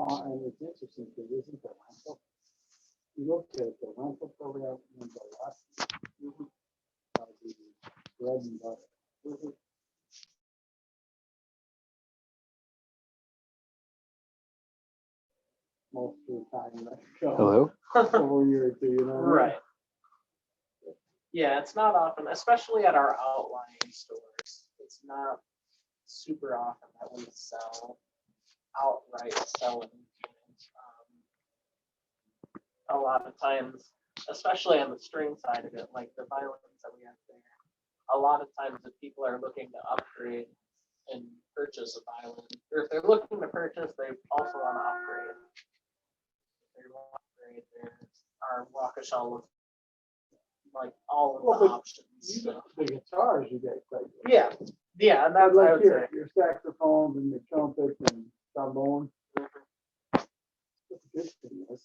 Well, and it's interesting because isn't the rental, you look at the rental program and the last, the bread and butter. Most of the time, that show Hello? over a year or two, you know. Right. Yeah, it's not often, especially at our outlying stores. It's not super often that we sell outright selling. A lot of times, especially on the string side of it, like the violins that we have there, a lot of times if people are looking to upgrade and purchase a violin, or if they're looking to purchase, they also want to upgrade. They want to upgrade our Waukesha with like all of Well, the but options. You got the guitars you got quite good. Yeah, yeah, and that's But what I like would say. your saxophones and your trumpets and trombone. That's a good thing is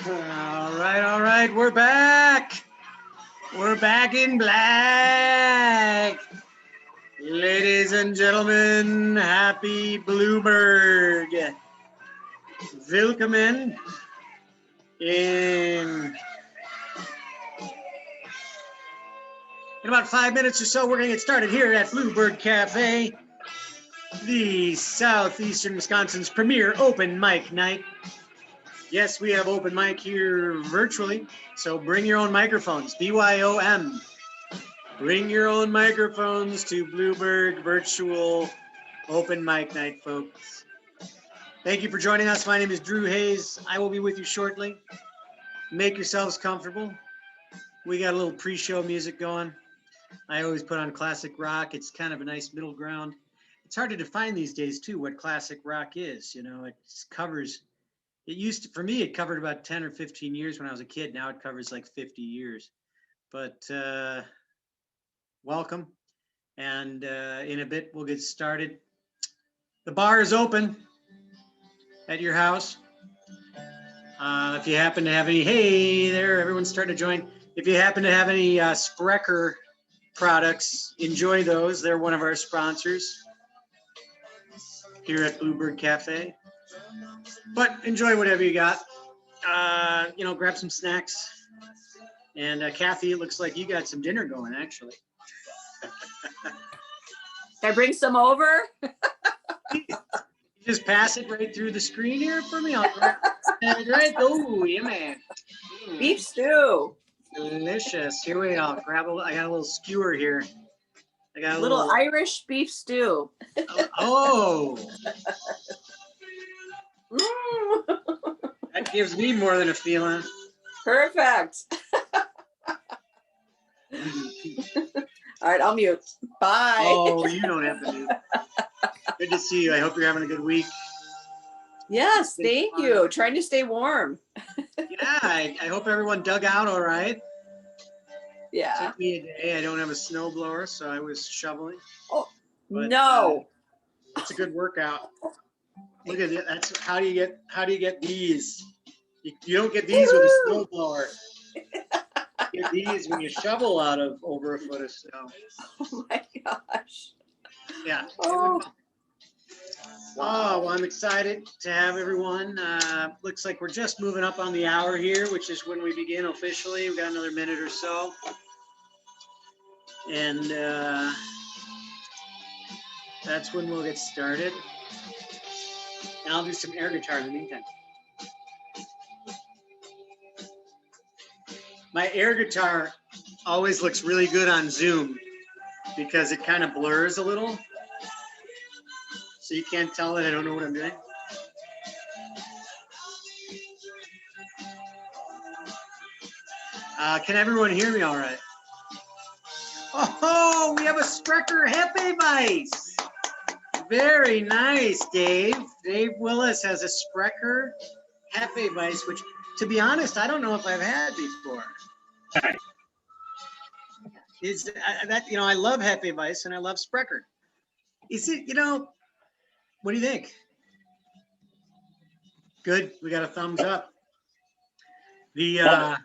All right, we're back. We're back in black. Ladies and gentlemen, happy Blueburg. Willkommen in about 5 minutes or so, we're going to get started here at Blueburg Cafe, the southeastern Wisconsin's premier open mic night. Yes, we have open mic here virtually, so bring your own microphones, BYOM. Bring your own microphones to Blueburg Virtual Open Mic Night, folks. Thank you for joining us. My name is Drew Hayes. I will be with you shortly. Make yourselves comfortable. We got a little pre-show music going. I always put on classic rock. It's kind of a nice middle ground. It's hard to define these days, too, what classic rock is. You know, it covers... It used to, for me, it covered about 10 or 15 years when I was a kid. Now it covers like 50 years. But welcome. And in a bit, we'll get started. The bar is open at your house. If you happen to have any, hey there, everyone's starting to join. If you happen to have any Sprecher products, enjoy those. They're one of our sponsors here at Blueburg Cafe. But enjoy whatever you got. You know, grab some snacks. And Kathy, it looks like you got some dinner going, actually. Can I bring some over? You just pass it right through the screen here for me. I'll grab it right. Oh, yeah, man. Beef stew. Delicious. Here we go. Grab a. I got a little skewer here. I got a Little Irish beef stew. Oh. Mm. That gives me more than a feeling. Perfect. All right, I'll mute. Bye. Oh, you don't have to mute. Good to see you. I hope you're having a good week. Yes, thank you. Trying to stay warm. Yeah, I hope everyone dug out all right. Yeah. Took me a day. I don't have a snowblower, so I was shoveling. Oh, But, no. It's a good workout. Look at it. That's how do you get these? You don't get these with a snowblower. You get these when you shovel out of over a foot of snow. Oh my gosh. Yeah. Oh. Oh, well, I'm excited to have everyone. Looks like we're just moving up on the hour here, which is when we begin officially. We've got another minute or so. And that's when we'll get started. And I'll do some air guitar in the meantime. My air guitar always looks really good on Zoom because it kind of blurs a little. So you can't tell that I don't know what I'm doing. Can everyone hear me all right? Oh, we have a Sprecher Hefeweiss. Very nice, Dave. Dave Willis has a Sprecher Hefeweiss, which, to be honest, I don't know if I've had before. Is that, you know, I love Hefeweiss and I love Sprecher. Is it, you know, what do you think? Good. We got a thumbs up. The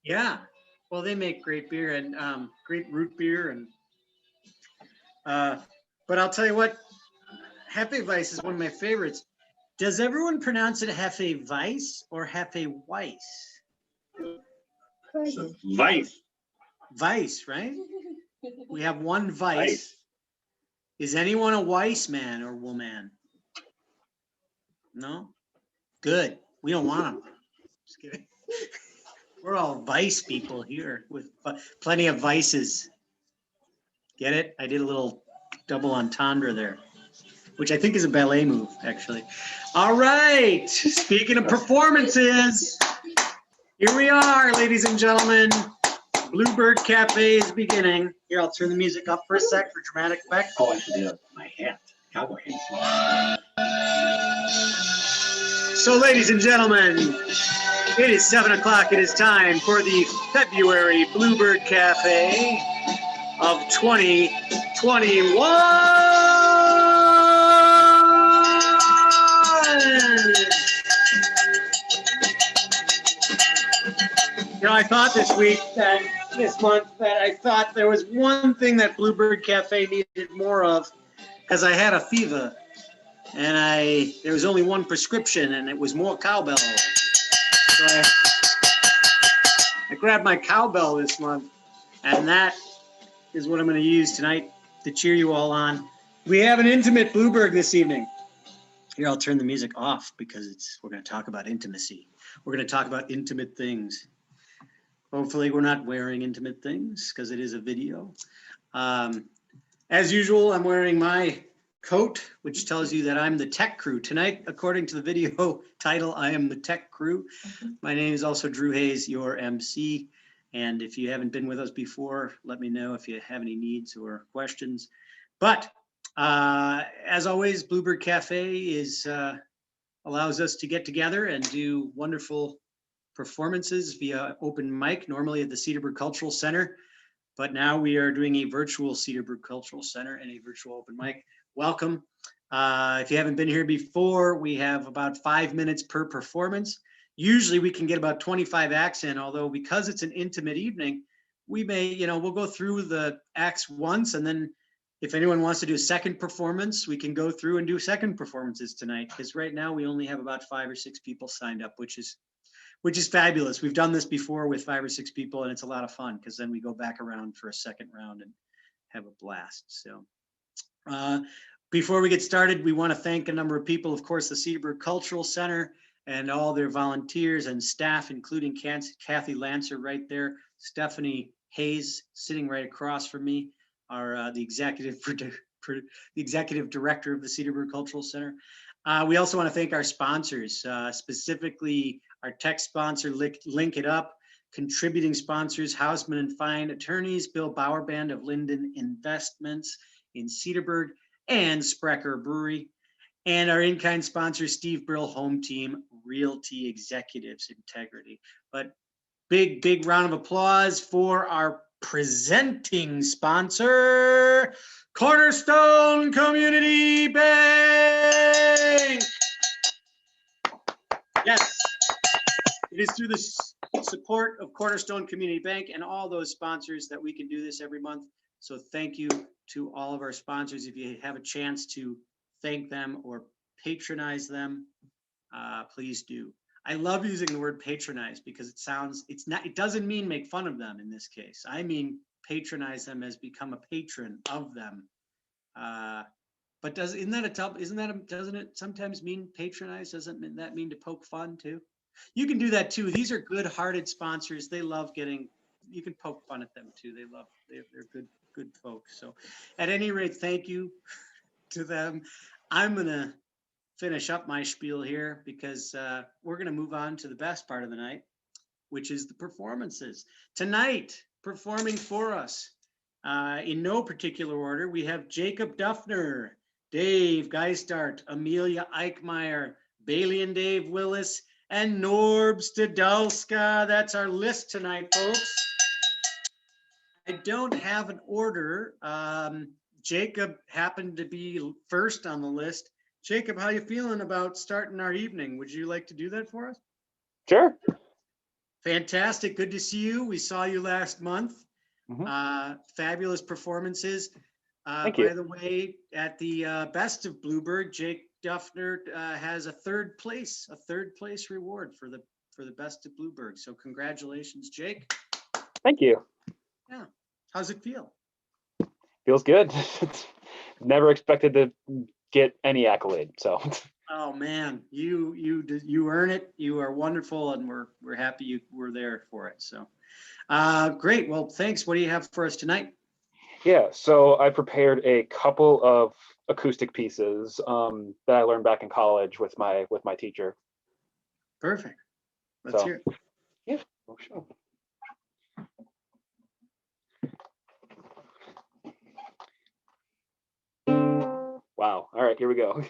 yeah. Well, they make great beer and great root beer and but I'll tell you what, Hefeweiss is one of my favorites. Does everyone pronounce it Hefeweiss or Hefeweiss? Weiss. Weiss, right? We have one Weiss. Is anyone a Weiss man or woman? No? Good. We don't want them. Just kidding. We're all Weiss people here with plenty of vices. Get it? I did a little double entendre there, which I think is a ballet move, actually. All right. Speaking of performances, here we are, ladies and gentlemen. Blueburg Cafe is beginning. Here, I'll turn the music up for a sec for dramatic effect. Oh, I should have my hat, cowboy hat. So, ladies and gentlemen, it is 7 o'clock. It is time for the February Blueburg Cafe of 2021. I thought this month that I thought there was one thing that Blueburg Cafe needed more of, because I had a fever, and there was only one prescription, and it was more cowbell. So I grabbed my cowbell this month, and that is what I'm going to use tonight to cheer you all on. We have an intimate Blueburg this evening. Here, I'll turn the music off because we're going to talk about intimacy. We're going to talk about intimate things. Hopefully we're not wearing intimate things because it is a video. As usual, I'm wearing my coat, which tells you that I'm the tech crew. Tonight, according to the video title, I am the tech crew. My name is also Drew Hayes, your MC. And if you haven't been with us before, let me know if you have any needs or questions. But as always, Blueburg Cafe allows us to get together and do wonderful performances via open mic, normally at the Cedarburg Cultural Center. But now we are doing a virtual Cedarburg Cultural Center and a virtual open mic. Welcome. If you haven't been here before, we have about 5 minutes per performance. Usually we can get about 25 acts in, although because it's an intimate evening, we may, we'll go through the acts once, and then if anyone wants to do a second performance, we can go through and do second performances tonight, because right now we only have about 5 or 6 people signed up, which is fabulous. We've done this before with 5 or 6 people, and it's a lot of fun because then we go back around for a second round and have a blast. So before we get started, we want to thank a number of people, of course, the Cedarburg Cultural Center and all their volunteers and staff, including Kathy Lancer right there, Stephanie Hayes sitting right across from me, the executive director of the Cedarburg Cultural Center. We also want to thank our sponsors, specifically our tech sponsor, Link It Up, contributing sponsors, Hausman and Fine Attorneys, Bill Bauerband of Linden Investments in Cedarburg, and Sprecher Brewery, and our in-kind sponsor, Steve Brill Home Team Realty Executives Integrity. But big round of applause for our presenting sponsor, Cornerstone Community Bank. Yes, it is through the support of Cornerstone Community Bank and all those sponsors that we can do this every month. So thank you to all of our sponsors. If you have a chance to thank them or patronize them, please do. I love using the word patronize because it doesn't mean make fun of them in this case. I mean patronize them as become a patron of them. But doesn't it sometimes mean patronize? Doesn't that mean to poke fun too? You can do that too. These are good-hearted sponsors. They love you can poke fun at them too. They're good folks. So at any rate, thank you to them. I'm gonna finish up my spiel here because we're gonna move on to the best part of the night, which is the performances. Tonight, performing for us, in no particular order, we have Jacob Duffner, Dave Geistart, Amelia Eichmeyer, Bailey and Dave Willis, and Norb Stadalska. That's our list tonight, folks. I don't have an order. Jacob happened to be first on the list. Jacob, how you feeling about starting our evening? Would you like to do that for us? Sure. Fantastic. Good to see you. We saw you last month. Fabulous performances. Thank you. By the way, at the Best of Blueburg, Jake Duffner has a third place reward for the Best of Blueburg. So congratulations, Jake. Thank you. Yeah. How's it feel? Feels good. Never expected to get any accolade. So. Oh man, you earn it. You are wonderful, and we're happy you were there for it. So, great. Well, thanks. What do you have for us tonight? Yeah. So I prepared a couple of acoustic pieces that I learned back in college with my teacher. Perfect. Let's hear it. Yeah. Oh, sure. Wow. All right, here we go.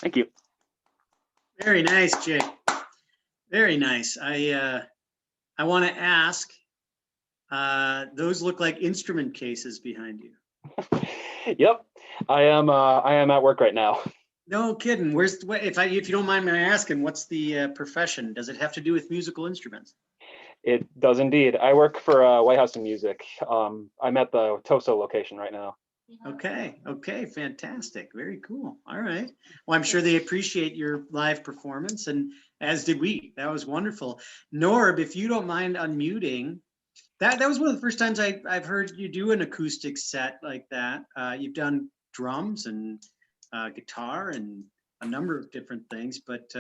Thank you. Very nice, Jake. Very nice. I want to ask, those look like instrument cases behind you. Yep, I am at work right now. No kidding. If you don't mind me asking, what's the profession? Does it have to do with musical instruments? It does indeed. I work for White House and Music. I'm at the Toso location right now. Okay, fantastic. Very cool. All right. Well, I'm sure they appreciate your live performance, and as did we. That was wonderful. Norb, if you don't mind unmuting, that was one of the first times I've heard you do an acoustic set like that. You've done drums and guitar and a number of different things, but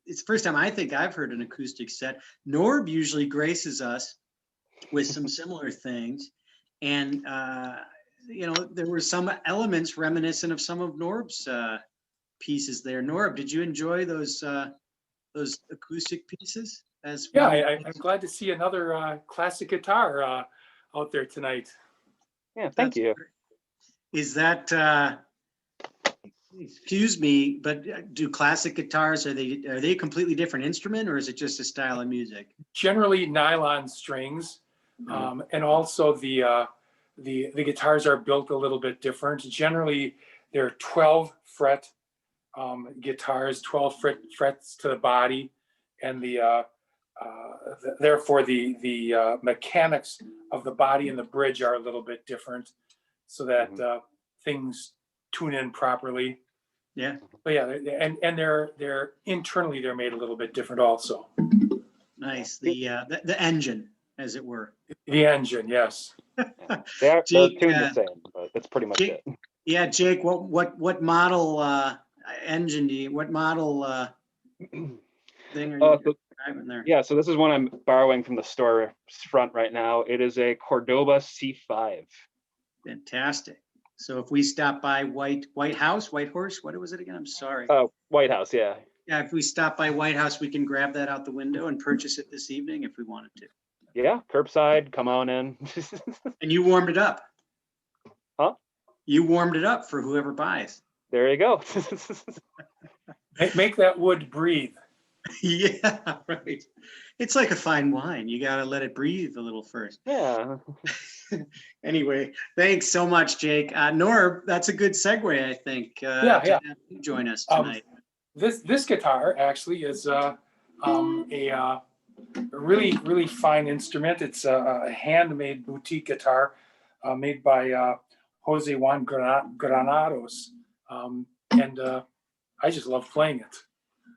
it's the first time I think I've heard an acoustic set. Norb usually graces us with some similar things, and there were some elements reminiscent of some of Norb's pieces there. Norb, did you enjoy those acoustic pieces as Yeah, well? I'm glad to see another classic guitar out there tonight. Yeah, thank you. Is that excuse me, but do classic guitars, are they a completely different instrument, or is it just a style of music? Generally nylon strings, and also the guitars are built a little bit different. Generally, they're 12 fret guitars, 12 frets to the body, and therefore the mechanics of the body and the bridge are a little bit different, so that things tune in properly. Yeah. But yeah, and they're internally they're made a little bit different also. Nice. The engine, as it were. The engine, yes. They're Jake, tuned the same, but that's pretty much Jake, it. Yeah, Jake, what model engine what model thing are you driving there? Yeah, so this is one I'm borrowing from the store front right now. It is a Cordoba C5. Fantastic. So if we stop by White Horse, what was it again? I'm sorry. White House, yeah. Yeah, if we stop by White House, we can grab that out the window and purchase it this evening if we wanted to. Yeah, curbside, come on in. And you warmed it up. Huh? You warmed it up for whoever buys. There you go. Make that wood breathe. Yeah, right. It's like a fine wine. You got to let it breathe a little first. Yeah. Anyway, thanks so much, Jake. Norb, that's a good segue, I think. Yeah. To have you join us tonight. This guitar actually is a really fine instrument. It's a handmade boutique guitar made by Jose Juan Granados, and I just love playing it.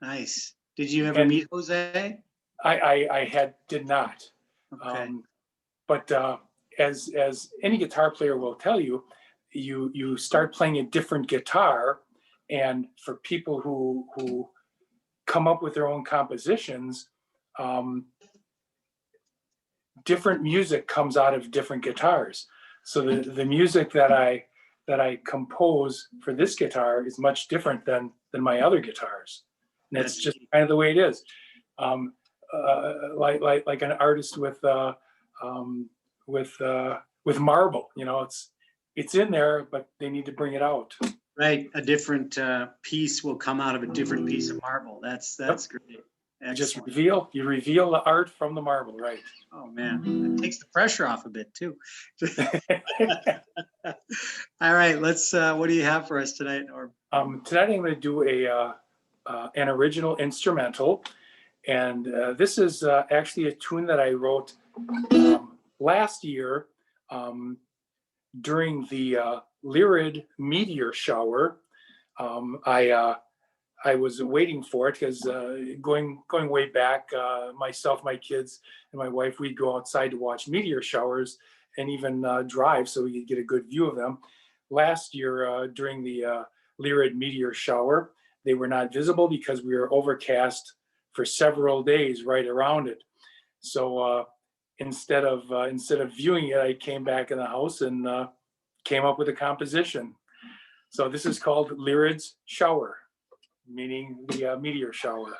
Nice. Did you ever meet Jose? I did not. Okay. But as any guitar player will tell you, you start playing a different guitar, and for people who come up with their own compositions, different music comes out of different guitars. So the music that I compose for this guitar is much different than my other guitars. And that's just kind of the way it is. Like an artist with marble, it's in there, but they need to bring it out. Right, a different piece will come out of a different piece of marble. That's great. Just Excellent. you reveal the art from the marble, right? Oh man, it takes the pressure off a bit too. All right, let's. What do you have for us tonight, Norb? Tonight I'm going to do an original instrumental, and this is actually a tune that I wrote last year during the Lyrid meteor shower. I was waiting for it because going way back, myself, my kids, and my wife, we'd go outside to watch meteor showers and even drive so we could get a good view of them. Last year, during the Lyrid meteor shower, they were not visible because we were overcast for several days right around it. So instead of viewing it, I came back in the house and came up with a composition. So this is called Lyrid's Shower, meaning the meteor shower.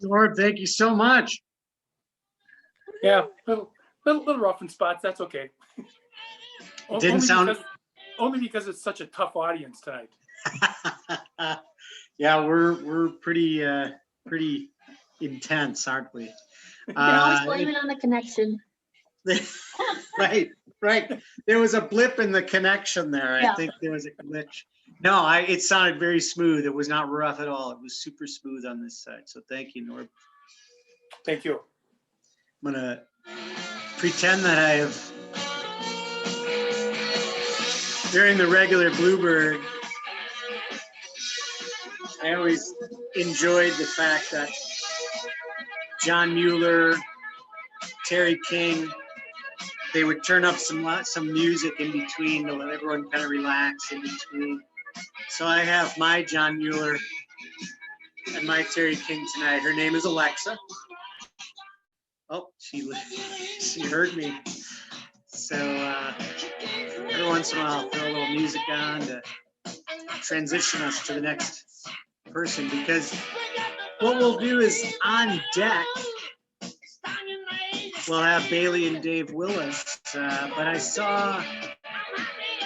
Lord, thank you so much. Yeah, little rough in spots. That's okay. Didn't only sound- only because it's such a tough audience tonight. Yeah, we're pretty intense, aren't we? You can always blame it on the connection. Right. There was a blip in the connection there. I Yeah. think there was a glitch. No, it sounded very smooth. It was not rough at all. It was super smooth on this side. So thank you, Norb. Thank you. I'm gonna pretend that I have, during the regular Blueburg, I always enjoyed the fact that John Mueller, Terry King, they would turn up some music in between to let everyone kind of relax in between. So I have my John Mueller and my Terry King tonight. Her name is Alexa. Oh, she heard me. So every once in a while, I'll throw a little music on to transition us to the next person, because what we'll do is on deck, we'll have Bailey and Dave Willis. But I saw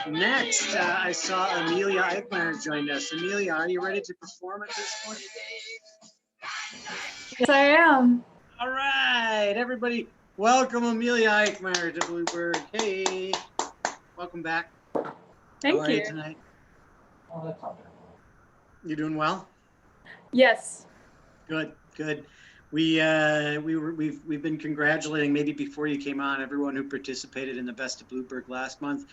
next, I saw Amelia Eichmeyer joined us. Amelia, are you ready to perform at this point? Yes, I am. All right, everybody, welcome Amelia Eichmeyer to Blueburg. Hey, welcome back. Thank How are you you. tonight? You doing well? Yes. Good. We've been congratulating, maybe before you came on, everyone who participated in the Best of Blueburg last month.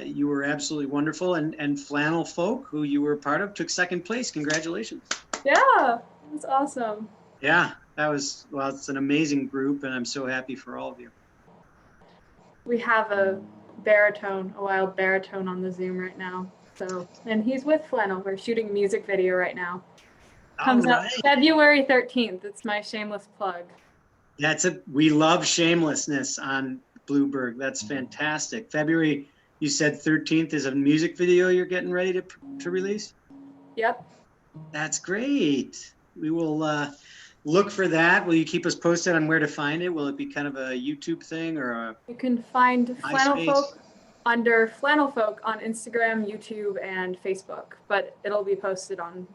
You were absolutely wonderful, and Flannel Folk, who you were a part of, took second place. Congratulations. Yeah, that's awesome. Yeah, that was, well, it's an amazing group, and I'm so happy for all of you. We have a wild baritone on the Zoom right now. So, and he's with Flannel. We're shooting a music video right now. Comes out February 13th. It's my shameless plug. We love shamelessness on Blueburg. That's fantastic. February, you said 13th is a music video you're getting ready to release? Yep. That's great. We will look for that. Will you keep us posted on where to find it? Will it be kind of a YouTube thing or a You can find Flannel MySpace? Folk under Flannel Folk on Instagram, YouTube, and Facebook, but it'll be posted on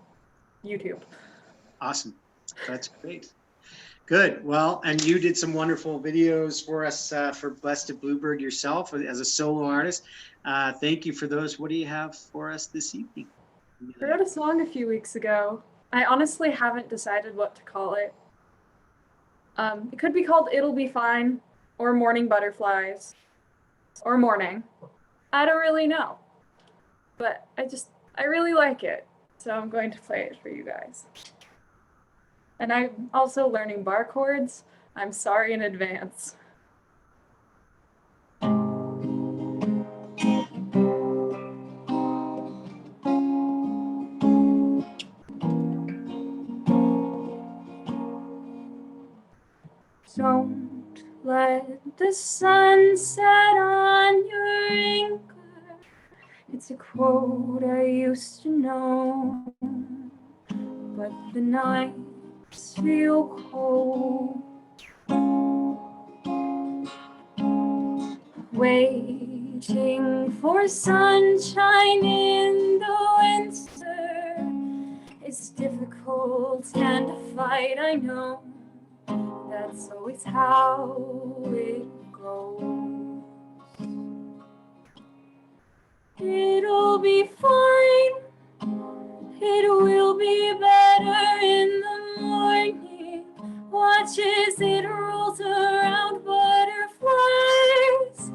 YouTube. Awesome. That's great. Good. Well, and you did some wonderful videos for us for Best of Blueburg yourself as a solo artist. Thank you for those. What do you have for us this evening? I wrote a song a few weeks ago. I honestly haven't decided what to call it. It could be called It'll Be Fine, or Morning Butterflies, or Morning. I don't really know. But I really like it. So I'm going to play it for you guys. And I'm also learning bar chords. I'm sorry in advance. Don't let the sun set on your anger. It's a quote I used to know. But the nights feel cold. Waiting for sunshine in the winter. It's difficult and a fight, I know. That's always how it goes. It'll be fine. It will be better in the morning. Watch as it rolls around butterflies.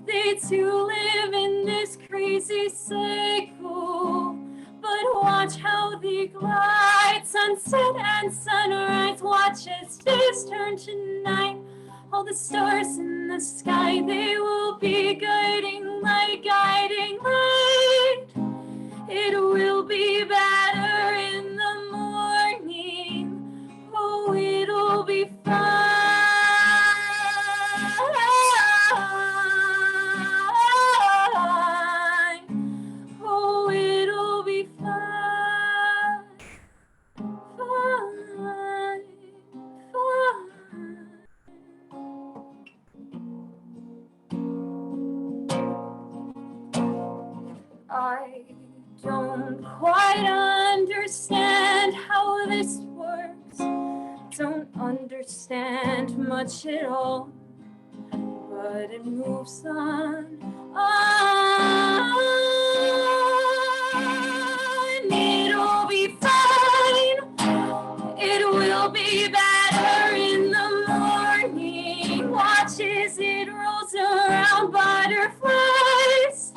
They too live in this crazy cycle. But watch how they glide, sunset and sunrise. Watch as days turn to night. All the stars in the sky, they will be guiding light, guiding light. It will be better in the morning. Oh, it'll be fine. Oh, it'll be fine. Fine. Fine. I don't quite understand how this works. Don't understand much at all. But it moves on. It'll be fine. It will be better in the morning. Watch as it rolls around butterflies.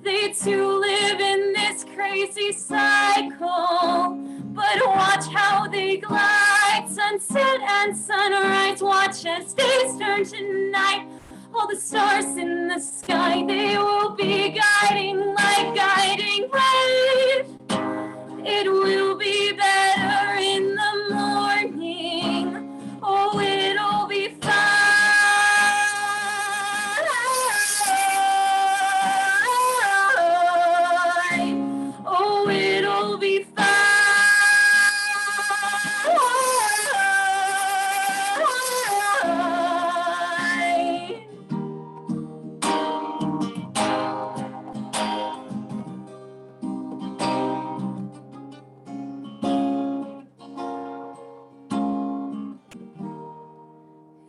They too live in this crazy cycle. But watch how they glide, sunset and sunrise. Watch as days turn to night. All the stars in the sky, they will be guiding light, guiding light. It will be better in the morning. Oh, it'll be fine. Oh, it'll be fine.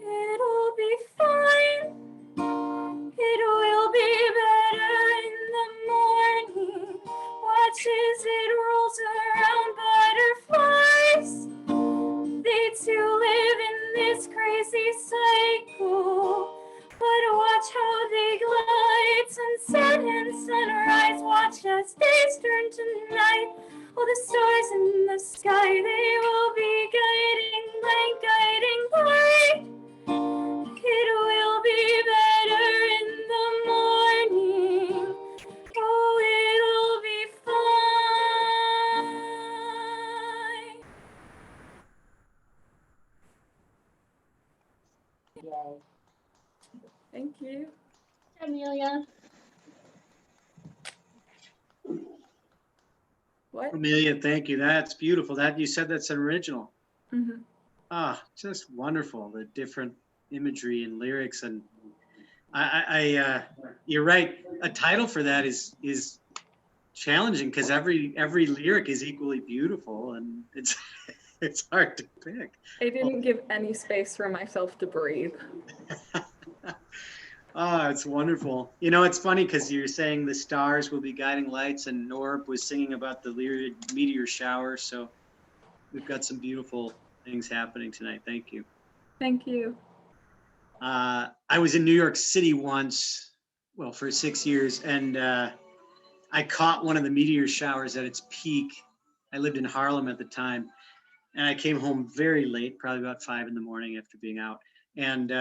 It'll be fine. It will be better in the morning. Watch as it rolls around butterflies. They too live in this crazy cycle. But watch how they glide, sunset and sunrise. Watch as days turn to night. All the stars in the sky, they will be guiding light, guiding light. It will be better in the morning. Oh, it'll be fine. Yay. Thank you. Amelia. What? Amelia, thank you. That's beautiful. That you said that's an original. Mm-hmm. Ah, just wonderful. The different imagery and lyrics, and you're right. A title for that is challenging because every lyric is equally beautiful, and it's it's hard to pick. I didn't give any space for myself to breathe. Ah, it's wonderful. You know, it's funny because you're saying the stars will be guiding lights, and Norb was singing about the meteor shower. So we've got some beautiful things happening tonight. Thank you. Thank you. I was in New York City once, well, for 6 years, and I caught one of the meteor showers at its peak. I lived in Harlem at the time, and I came home very late, probably about 5 in the morning after being out, and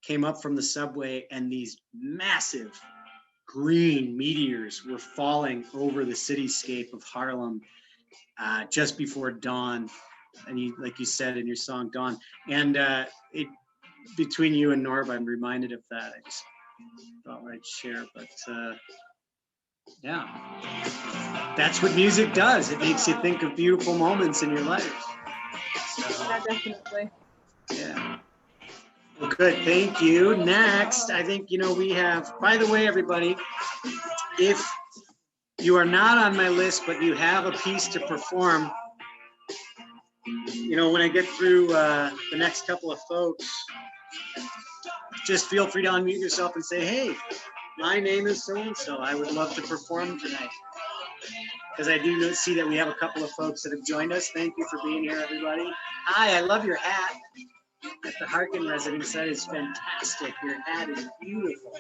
came up from the subway, and these massive green meteors were falling over the cityscape of Harlem just before dawn. And you, like you said in your song, Dawn. And it, between you and Norb, I'm reminded of that. I just thought I'd share, but yeah, that's what music does. It makes you think of beautiful moments in your life. Yeah, definitely. Yeah. Well, good. Thank you. Next, I think, we have, by the way, everybody, if you are not on my list, but you have a piece to perform, when I get through the next couple of folks, just feel free to unmute yourself and say, hey, my name is so-and-so. I would love to perform tonight. because I do see that we have a couple of folks that have joined us. Thank you for being here, everybody. Hi, I love your hat at the Harkin residence. That is fantastic. Your hat is beautiful.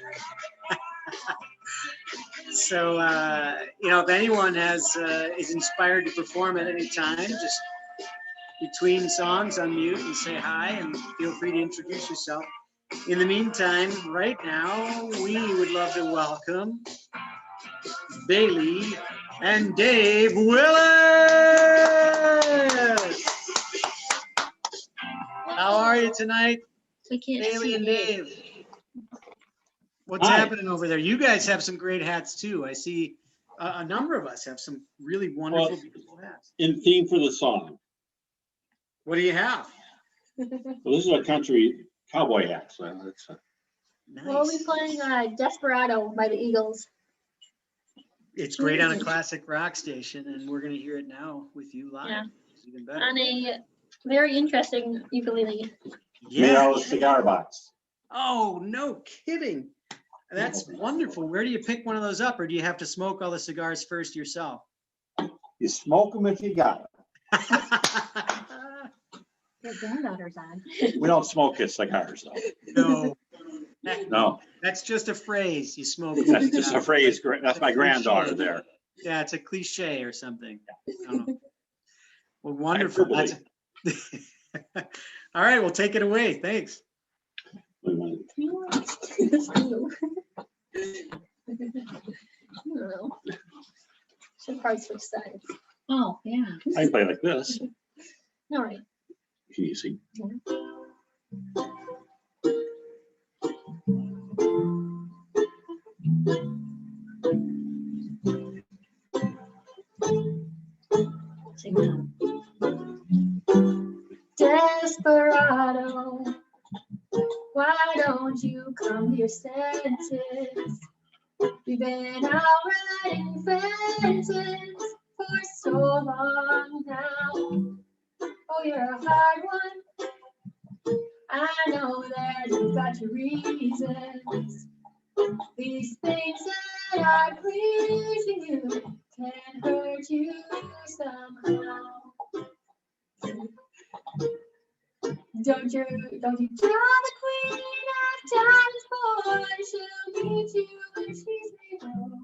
So, if anyone is inspired to perform at any time, just between songs, unmute and say hi, and feel free to introduce yourself. In the meantime, right now, we would love to welcome Bailey and Dave Willis. How are you tonight, We can't Bailey see and you. Dave? What's Hi. happening over there? You guys have some great hats too. I see a number of us have some really wonderful, Well, beautiful hats. In theme for the song. What do you have? Well, this is a country cowboy hat. So it's We'll be Nice. playing Desperado by the Eagles. It's great on a classic rock station, and we're gonna hear it now with you live. Yeah. It's even better. On a very interesting ukulele. made out of Yeah. a cigar box. Oh, no kidding. That's wonderful. Where do you pick one of those up, or do you have to smoke all the cigars first yourself? You smoke them if you got Your granddaughter's on. them. We don't smoke cigars though. No, No, that's just a phrase. You smoke. that's just a phrase. That's my granddaughter there. Yeah, it's a cliche or something. I don't know. Well, wonderful. That's all right. Well, take it away. Thanks. Wait a minute. I don't know. Should probably switch sides. Oh, yeah. I play like this. All right. Easy. Sing that. Desperado, why don't you come to your senses? We've been out riding fences for so long now. Oh, you're a hard one. I know that you've got your reasons. These things that are pleasing you can hurt you somehow. Don't you draw the queen of diamonds, boy, she'll meet you when she's able.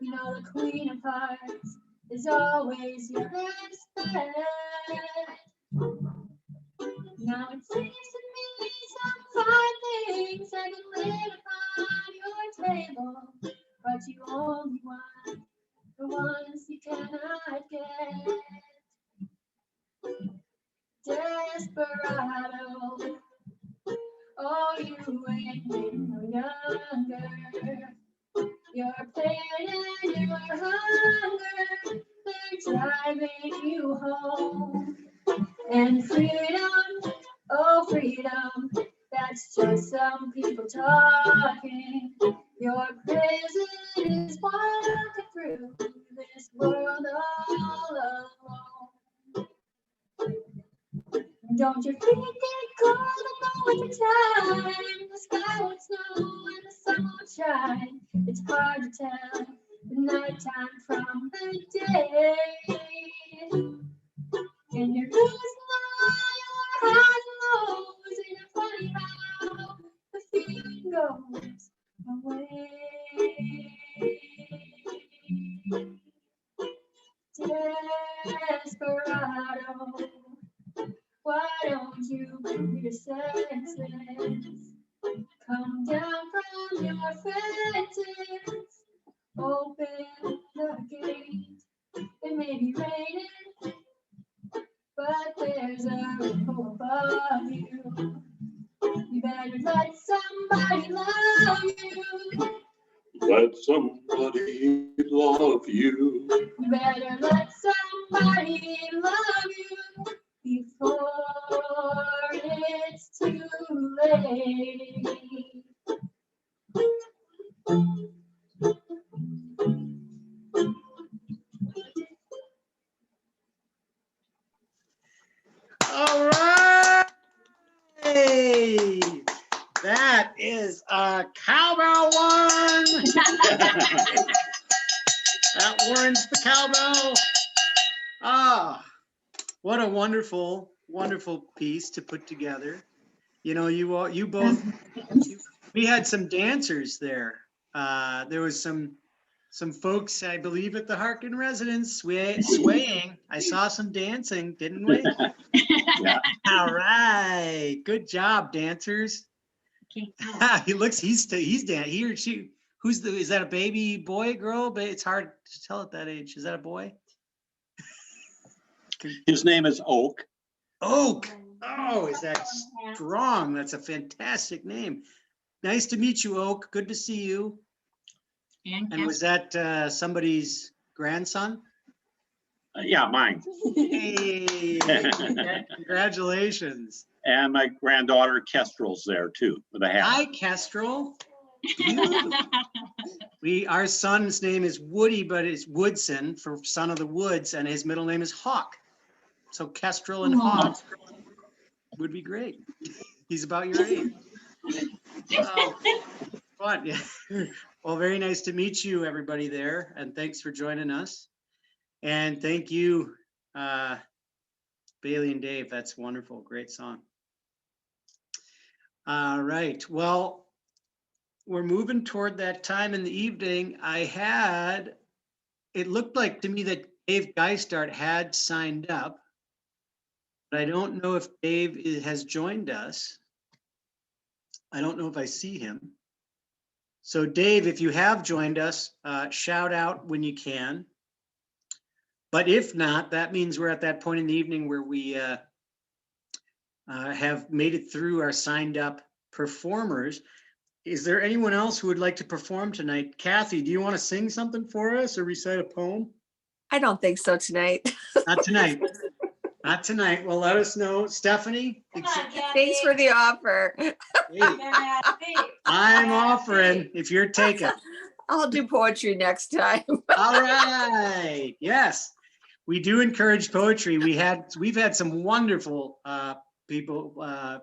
You know the queen of hearts is always your best bet. Now it seems to me some fine things have been laid upon your table, but you only want the ones you cannot get. Desperado, oh, you ain't getting no younger. Your pain and your hunger, they're driving you home. And freedom, oh freedom, that's just some people talking. Your prison is walking through this world all alone. Don't your feet get cold in the winter time? The sky won't snow and the sun won't shine. It's hard to tell the nighttime from the day. And you're losing all your highs and lows, and it's funny how the feeling goes away. Desperado, why don't you come to your senses? Come down from your fences, open the gate. It may be raining, but there's a rainbow above you. You better let somebody love you. Let somebody love you. You better let somebody love you before it's too late. All right. That is a cowbell one. That warrants the cowbell. Ah, what a wonderful, wonderful piece to put together. You know, you both, we had some dancers there. There was some folks, I believe, at the Harkin residence swaying. I saw some dancing, didn't we? Yeah. All right, good job, dancers. he's dancing. He or she. Is that a baby boy, girl? But it's hard to tell at that age. Is that a boy? His name is Oak. Oak. Oh, is that strong? That's a fantastic name. Nice to meet you, Oak. Good to see you. And was that somebody's grandson? Yeah, mine. Hey, congratulations. And my granddaughter Kestrel's there too, with a hat. Hi, Kestrel. Our son's name is Woody, but it's Woodson for son of the woods, and his middle name is Hawk. So Kestrel and Hawk would be great. He's about your age. Oh, fun. Yeah. Well, very nice to meet you, everybody there, and thanks for joining us. And thank you, Bailey and Dave. That's wonderful. Great song. All right. Well, we're moving toward that time in the evening. It looked like to me that Dave Geistart had signed up, but I don't know if Dave has joined us. I don't know if I see him. So Dave, if you have joined us, shout out when you can. But if not, that means we're at that point in the evening where we have made it through our signed up performers. Is there anyone else who would like to perform tonight? Kathy, do you want to sing something for us or recite a poem? I don't think so tonight. Not tonight. Not tonight. Well, let us know. Stephanie? Thanks for the offer. Hey, I'm offering if you're taking. I'll do poetry next time. All right. Yes. We do encourage poetry. We've had some wonderful people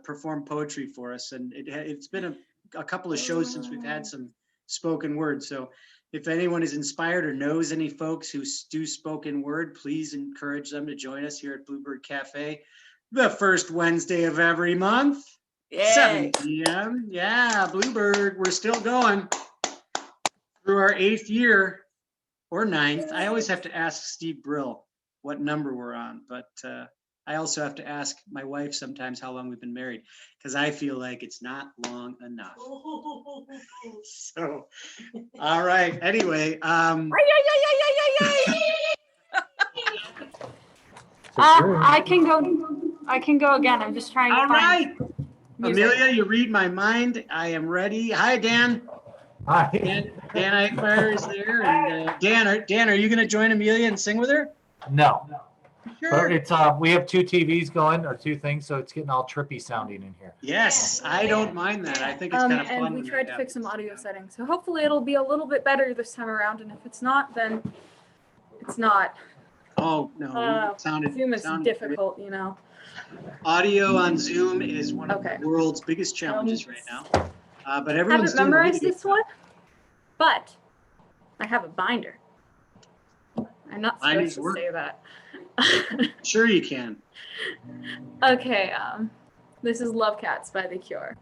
perform poetry for us, and it's been a couple of shows since we've had some spoken word. So if anyone is inspired or knows any folks who do spoken word, please encourage them to join us here at Blueburg Cafe the first Wednesday of every month, Yay. 7 p.m. Yeah, Blueburg, we're still going through our 8th year or 9th. I always have to ask Steve Brill what number we're on, but I also have to ask my wife sometimes how long we've been married, because I feel like it's not long enough. So, all right. Anyway, I can go again. I'm just trying to all right. find music. Amelia, you read my mind. I am ready. Hi, Dan. Hi. Dan Eichmeyer is there, and Dan, are you going to join Amelia and sing with her? No. Sure. But it's we have 2 TVs going, or 2 things, so it's getting all trippy sounding in here. Yes, I don't mind that. I think it's kind of fun. And we tried to fix some audio settings, so hopefully it'll be a little bit better this time around. And if it's not, then it's not. Oh no, Zoom is difficult, you know. Audio on Zoom is one of the world's biggest challenges right now. But I everyone's haven't doing a memorized really this one, but I have a binder. I'm not supposed to say that. Sure you can. Okay, this is Love Cats by The Cure.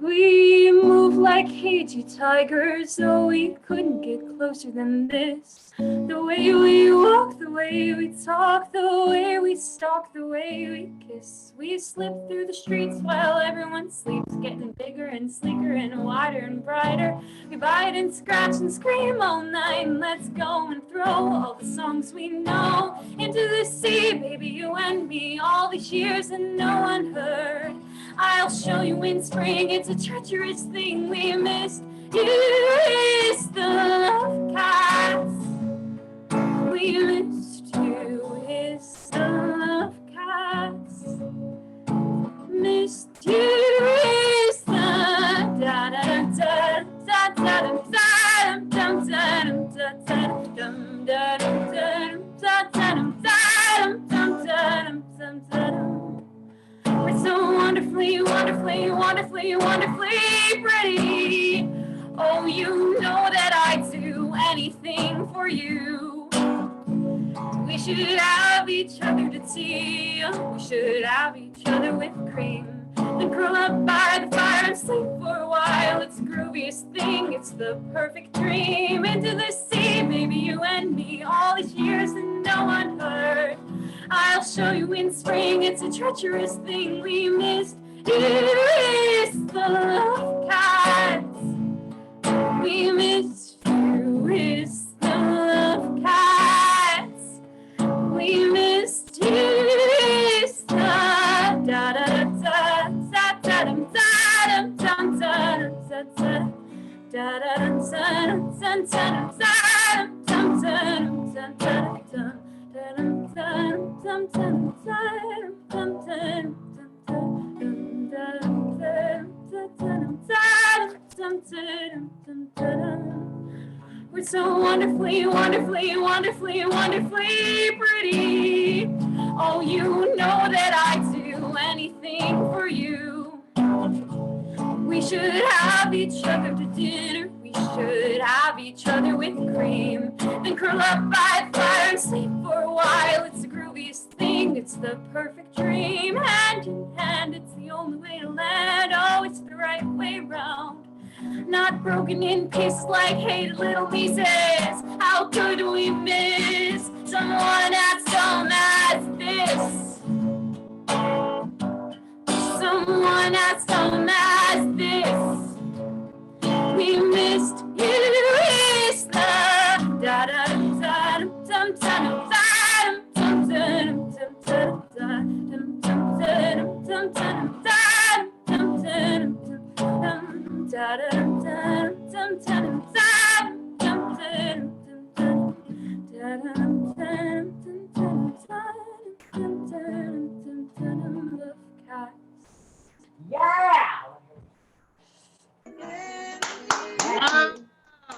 We move like cagey tigers, so we couldn't get closer than this. The way we walk, the way we talk, the way we stalk, the way we kiss. We slip through the streets while everyone sleeps, getting bigger and sleeker and wider and brighter. We bite and scratch and scream all night, and let's go and throw all the songs we know into the sea, baby, you and me. All these years and no one heard. I'll show you in spring, it's a treacherous thing we missed. You is the love cats. We missed you, is the love cats. Missed you is the da da da da da da da da. We're so wonderfully, wonderfully, wonderfully, wonderfully pretty. Oh, you know that I'd do anything for you. We should have each other to tea. We should have each other with cream. Then curl up by the fire and sleep for a while. It's the grooviest thing, it's the perfect dream. Into the sea, baby, you and me. All these years and no one heard. I'll show you in spring, it's a treacherous thing we missed. It's the love cats. We missed you, it's the love cats. We missed you, it's the da da da da da da da da da we're so wonderfully, wonderfully, wonderfully, wonderfully pretty. Oh, you know that I'd do anything for you. We should have each other to dinner. We should have each other with cream. Then curl up by the fire and sleep for a while. It's the grooviest thing. It's the perfect dream. Hand in hand, it's the only way to land. Oh, it's the right way round. Not broken in pieces like hated little nieces. How could we miss someone as dumb as this? Someone as dumb as this. We missed you, it's the da da da dum dum dum dum dum dum dum dum dum dum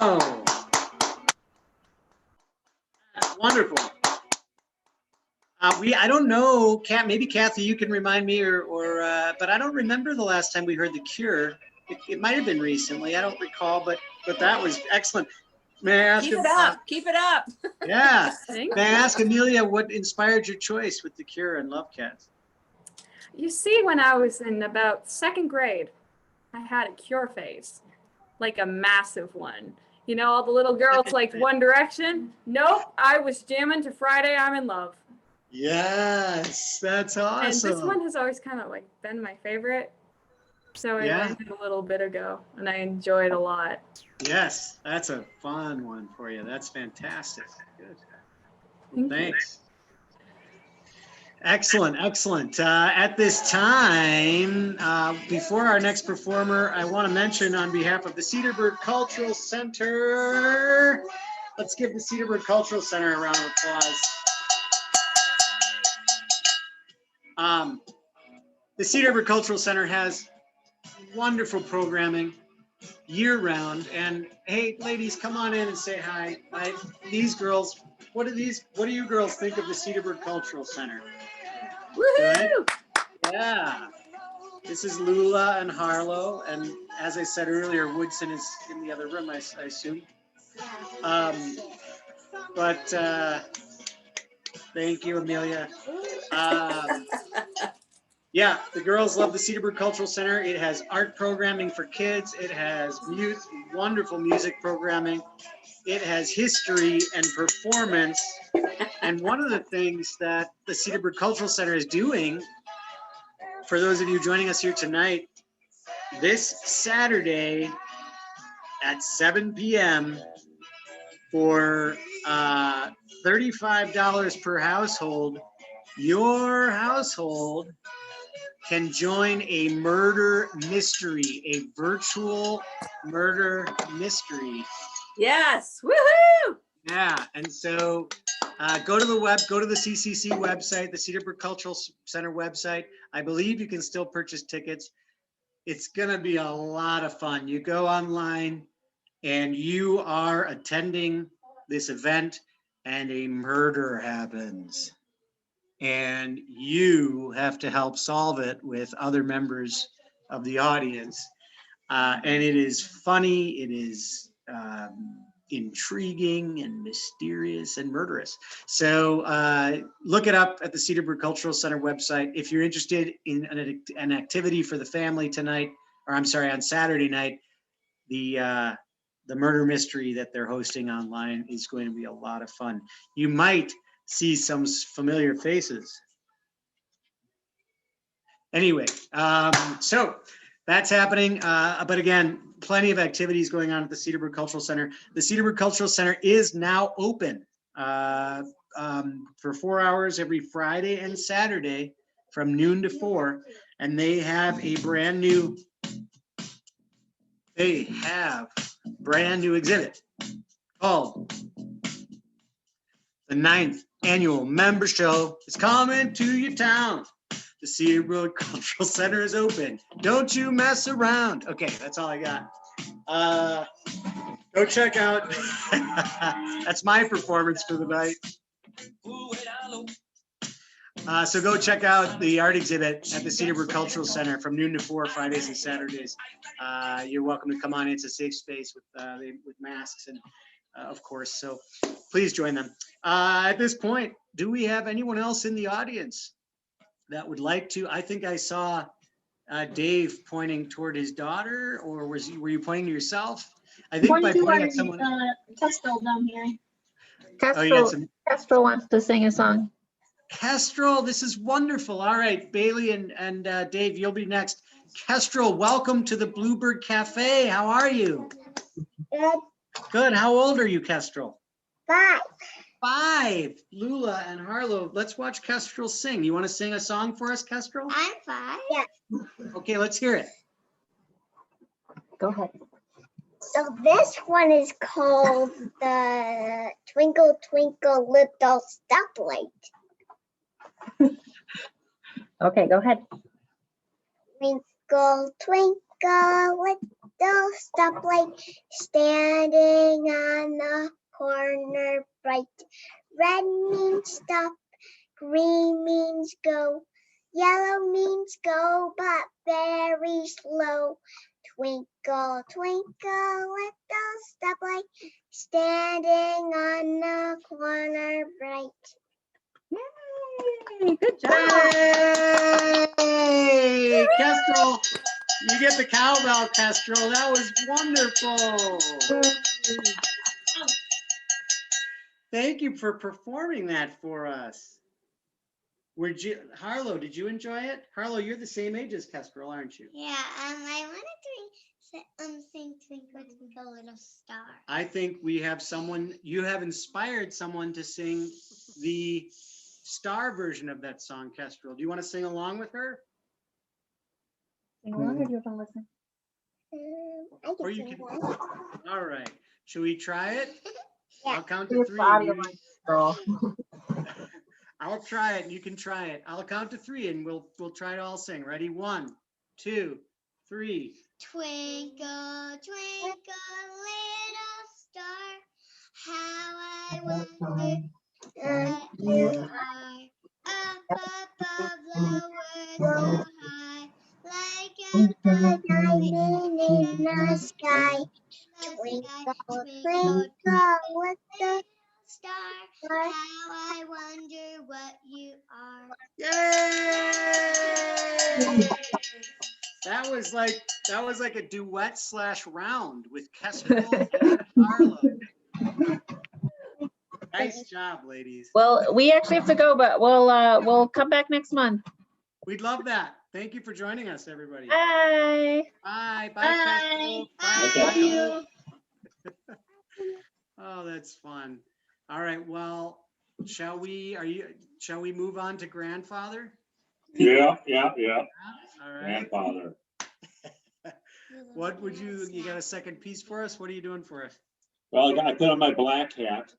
Oh, that's wonderful. I don't know, maybe Kathy, you can remind me but I don't remember the last time we heard The Cure. It might have been recently. I don't recall, but that was excellent. May I ask? Keep it up. Keep it up. Yeah. Thank May I you. ask Amelia what inspired your choice with The Cure and Love Cats? You see, when I was in about second grade, I had a Cure phase, like a massive one. You know, all the little girls liked One Direction. Nope, I was jamming to Friday I'm in Love. Yes, that's awesome. And this one has always kind of like been my favorite. So I Yeah. learned it a little bit ago, and I enjoy it a lot. Yes, that's a fun one for you. That's fantastic. Good. Thank you. Thanks. Excellent, excellent. At this time, before our next performer, I want to mention on behalf of the Cedarburg Cultural Center, let's give the Cedarburg Cultural Center a round of applause. The Cedarburg Cultural Center has wonderful programming year-round, and hey, ladies, come on in and say hi. These girls, what do you girls think of the Cedarburg Cultural Center? Good? Yeah. This is Lula and Harlow, and as I said earlier, Woodson is in the other room, I assume. Thank you, Amelia. Yeah, the girls love the Cedarburg Cultural Center. It has art programming for kids. It has wonderful music programming. It has history and performance. And one of the things that the Cedarburg Cultural Center is doing, for those of you joining us here tonight, this Saturday at 7 p.m. for $35 per household, your household can join a murder mystery, a virtual murder mystery. Yes. Woohoo! Yeah, and so go to the CCC website, the Cedarburg Cultural Center website. I believe you can still purchase tickets. It's gonna be a lot of fun. You go online and you are attending this event and a murder happens. And you have to help solve it with other members of the audience. And it is funny, it is intriguing and mysterious and murderous. So look it up at the Cedarbrook Cultural Center website. If you're interested in an activity for the family tonight, or I'm sorry, on Saturday night, the murder mystery that they're hosting online is going to be a lot of fun. You might see some familiar faces. Anyway, so that's happening. But again, plenty of activities going on at the Cedarbrook Cultural Center. The Cedarbrook Cultural Center is now open for 4 hours every Friday and Saturday from noon to 4. And they have a brand new exhibit called the 9th Annual Member Show is coming to your town. The Cedarbrook Cultural Center is open. Don't you mess around. Okay, that's all I got. Go check out. That's my performance for the night. So go check out the art exhibit at the Cedarbrook Cultural Center from noon to 4 Fridays and Saturdays. You're welcome to come on. It's a safe space with masks and of course. So please join them. At this point, do we have anyone else in the audience that would like to? I think I saw Dave pointing toward his daughter, or were you pointing to yourself? I think by pointing at someone. Kestrel down here. Kestrel wants to sing a song. Kestrel, this is wonderful. All right, Bailey and Dave, you'll be next. Kestrel, welcome to the Blueburg Cafe. How are you? Good. Good. How old are you, Kestrel? 5. 5. Lula and Harlow, let's watch Kestrel sing. You want to sing a song for us, Kestrel? I'm 5. Yeah. Okay, let's hear it. Go ahead. So this one is called the Twinkle Twinkle Little Stoplight. Okay, go ahead. Twinkle Twinkle Little Stoplight, standing on the corner bright. Red means stop, green means go, yellow means go, but very slow. Twinkle, twinkle, little stoplight, standing on the corner bright. Yay, good job. Hey, Kestrel, you get the cowbell, Kestrel. That was wonderful. Thank you for performing that for us. Harlow, did you enjoy it? Harlow, you're the same age as Kestrel, aren't you? Yeah, I wanted to sing Twinkle Twinkle Little Star. I think we have you have inspired someone to sing the star version of that song, Kestrel. Do you want to sing along with her? Sing along or do you want to listen? Or you can. All right. Should we try it? Yeah. I'll count to 3. I'll try it and you can try it. I'll count to 3 and we'll try to all sing. Ready? 1, 2, 3. Twinkle, twinkle, little star, how I wonder what you are. Up above the world so high, like a diamond in the sky. Twinkle, twinkle, little star, how I wonder what you are. Yay! That was like a duet / round with Kestrel and Harlow. Nice job, ladies. Well, we actually have to go, but we'll come back next month. We'd love that. Thank you for joining us, everybody. Bye. Bye. Bye, Bye. Kestrel. Oh, that's fun. All right. Well, shall we move on to grandfather? Yeah. All right. Grandfather. What would you got a second piece for us? What are you doing for us? Well, I put on my black hat.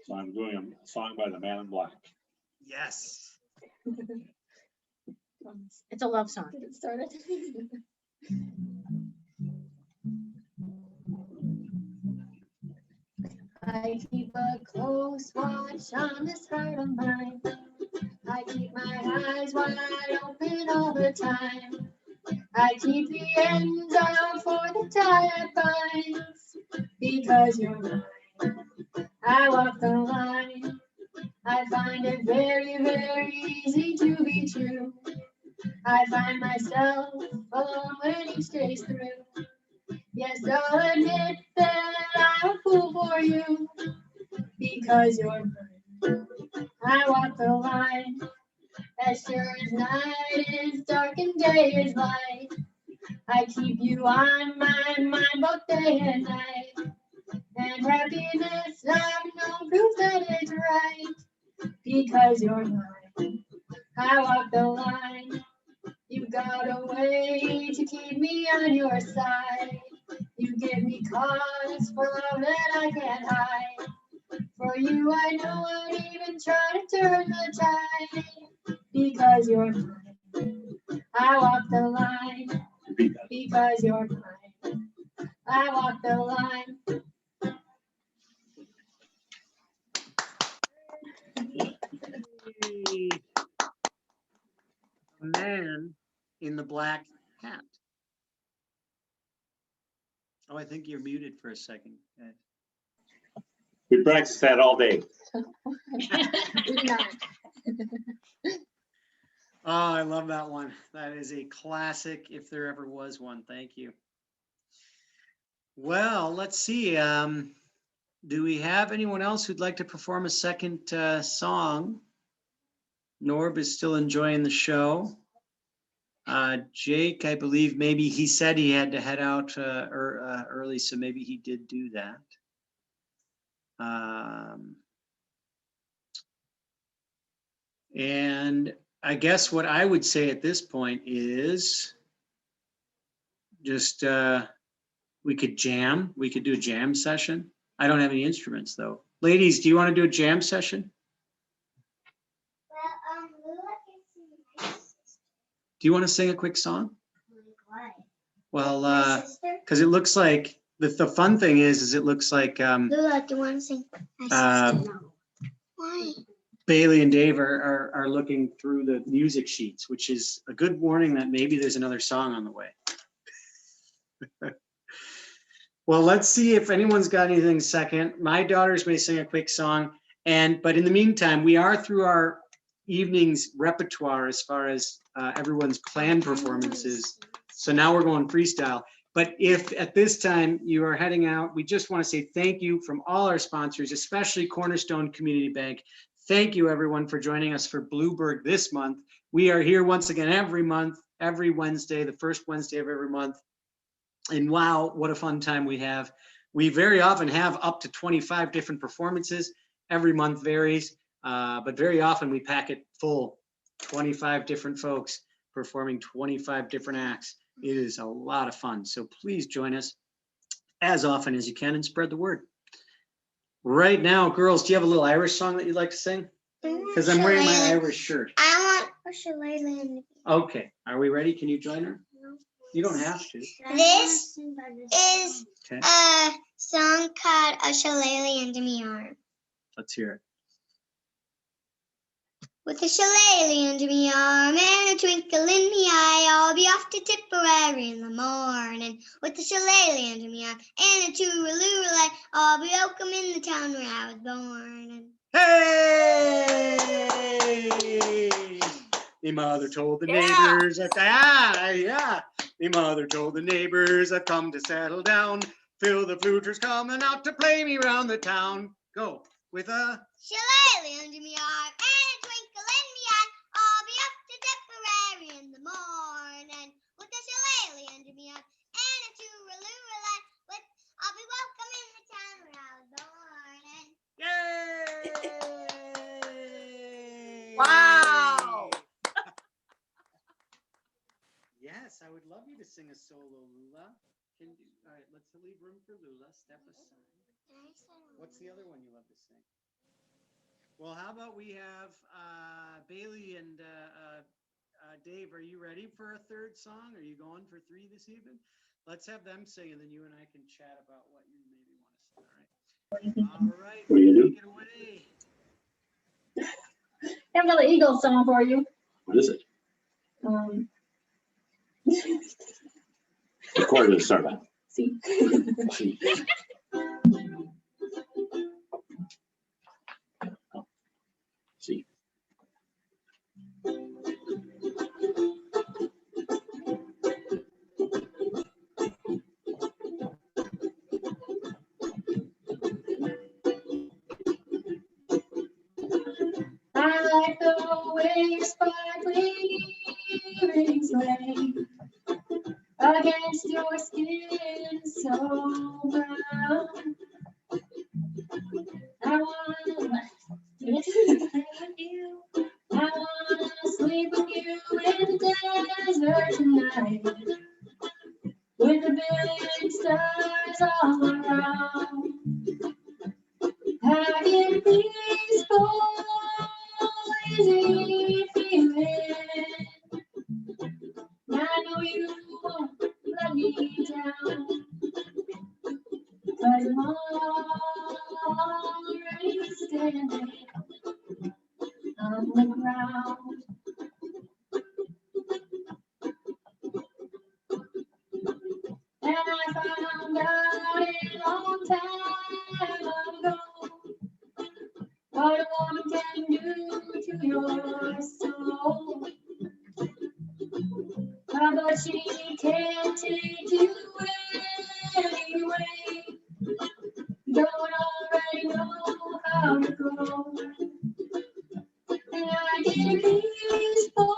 So I'm doing a song by the Man in Black. Yes. It's a love song. Get started. I keep a close watch on this heart of mine. I keep my eyes wide open all the time. I keep the ends out for the tie binds, because you're mine. I walk the line. I find it very, very easy to be true. I find myself alone when each day's through. Yes, I'll admit that I'm a fool for you, because you're mine. I walk the line. As sure as night is dark and day is light, I keep you on my mind both day and night. And happiness I've known proves that it's right, because you're mine. I walk the line. You got a way to keep me on your side. You give me cause for love that I can't hide. For you I know I'd even try to turn the tide, because you're mine. I walk the line, because you're mine. I walk the line. A man in the black hat. Oh, I think you're muted for a second. We practiced that all day. Oh, I love that one. That is a classic, if there ever was one. Thank you. Well, let's see. Do we have anyone else who'd like to perform a second song? Norb is still enjoying the show. Jake, I believe maybe he said he had to head out early, so maybe he did do that. And I guess what I would say at this point is just we could jam. We could do a jam session. I don't have any instruments though. Ladies, do you want to do a jam session? Do you want to sing a quick song? Well, because it looks like the fun thing is it looks like Lula, do you want to sing? My sister, no. Why? Bailey and Dave are looking through the music sheets, which is a good warning that maybe there's another song on the way. Well, let's see if anyone's got anything second. My daughters may sing a quick song, but in the meantime, we are through our evening's repertoire as far as everyone's planned performances. So now we're going freestyle. But if at this time you are heading out, we just want to say thank you from all our sponsors, especially Cornerstone Community Bank. Thank you everyone for joining us for Blueburg this month. We are here once again every month, every Wednesday, the first Wednesday of every month. And wow, what a fun time we have. We very often have up to 25 different performances. Every month varies, but very often we pack it full. 25 different folks performing 25 different acts. It is a lot of fun. So please join us as often as you can and spread the word. Right now, girls, do you have a little Irish song that you'd like to sing? Because I'm wearing my Irish shirt. I want Shillelagh. Okay, are we ready? Can you join her? You don't have to. This is a song called A Shillelagh Under Me Arm. Let's hear it. With a shillelagh under me arm and a twinkle in me eye, I'll be off to Tipperary in the morning. With a shillelagh under me arm and a tooraloo, I'll be welcome in the town where I was born. Hey! Me mother told the neighbors that Me mother told the neighbors I've come to settle down. Phil the fluter's coming out to play me round the town. Go with a shillelagh under me arm and a twinkle in me eye, I'll be off to Tipperary in the morning. With a shillelagh under me arm and a tooraloo, I'll be welcome in the town where I was born. yay! Wow. Yes, I would love you to sing a solo, Lula. All right, let's leave room for Lula. Step aside. What's the other one you love to sing? Well, how about we have Bailey and Dave, are you ready for a third song? Are you going for 3 this evening? Let's have them sing and then you and I can chat about what you maybe want to sing, all right? All right, take it away. I've got an Eagles song for you. What is it? What chord does it start on? See. C. C. I like the way your sparkling earrings lay against your skin so brown. I wanna dance with you. I wanna sleep with you in the desert tonight, with a billion stars all around. I get peaceful, easy feeling. I know you won't let me down, 'cause I'm already standing on the ground. And I found out a long time ago what a woman can do to your soul. But she can't take you anyway. Don't already know how to go. And I get peaceful,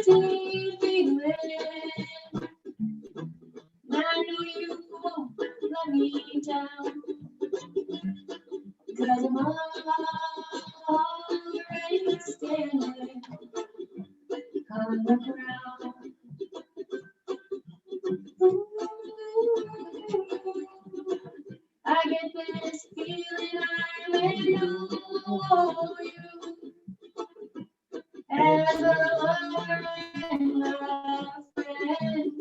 easy feeling. I know you won't let me down, 'cause I'm already standing on the ground. I get this feeling I may know you as a lover and a friend.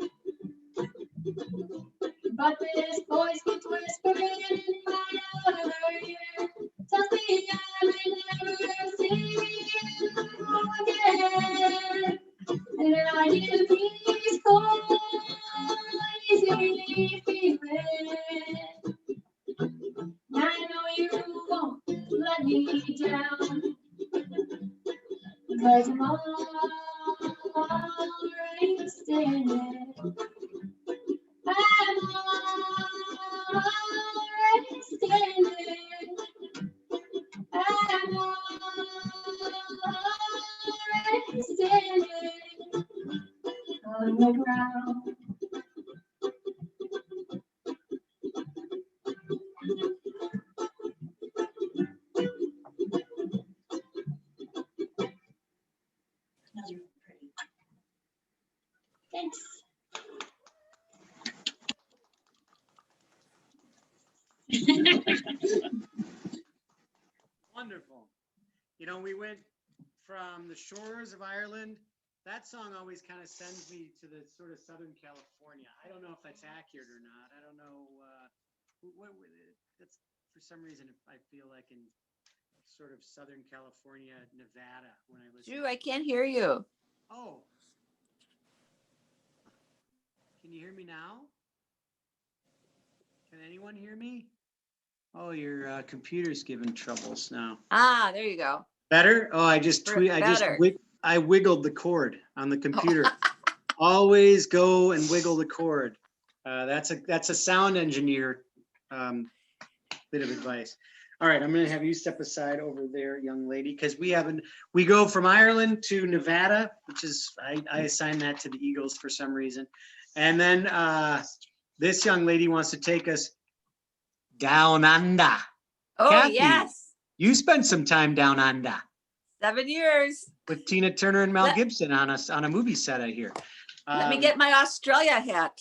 But this voice keeps whispering in my other ear, tells me I may never see you again. And I need a peaceful, easy feeling. I know you won't let me down, 'cause I'm already standing. I'm already standing. I'm already standing on the ground. Thanks. Wonderful. You know, we went from the shores of Ireland. That song always kind of sends me to the sort of Southern California. I don't know if that's accurate or not. I don't know. That's for some reason I feel like in sort of Southern California, Nevada when I listen. Drew, I can't hear you. Oh. Can you hear me now? Can anyone hear me? Oh, your computer's giving troubles now. Ah, there you go. Better? Oh, I just Better. I wiggled the cord on the computer. Always go and wiggle the cord. That's a sound engineer bit of advice. All right, I'm gonna have you step aside over there, young lady, because we go from Ireland to Nevada, which is I assign that to the Eagles for some reason, and then this young lady wants to take us down under. Oh, Kathy, yes. you spent some time down under 7 years. with Tina Turner and Mel Gibson on a movie set, I hear. Let me get my Australia hat.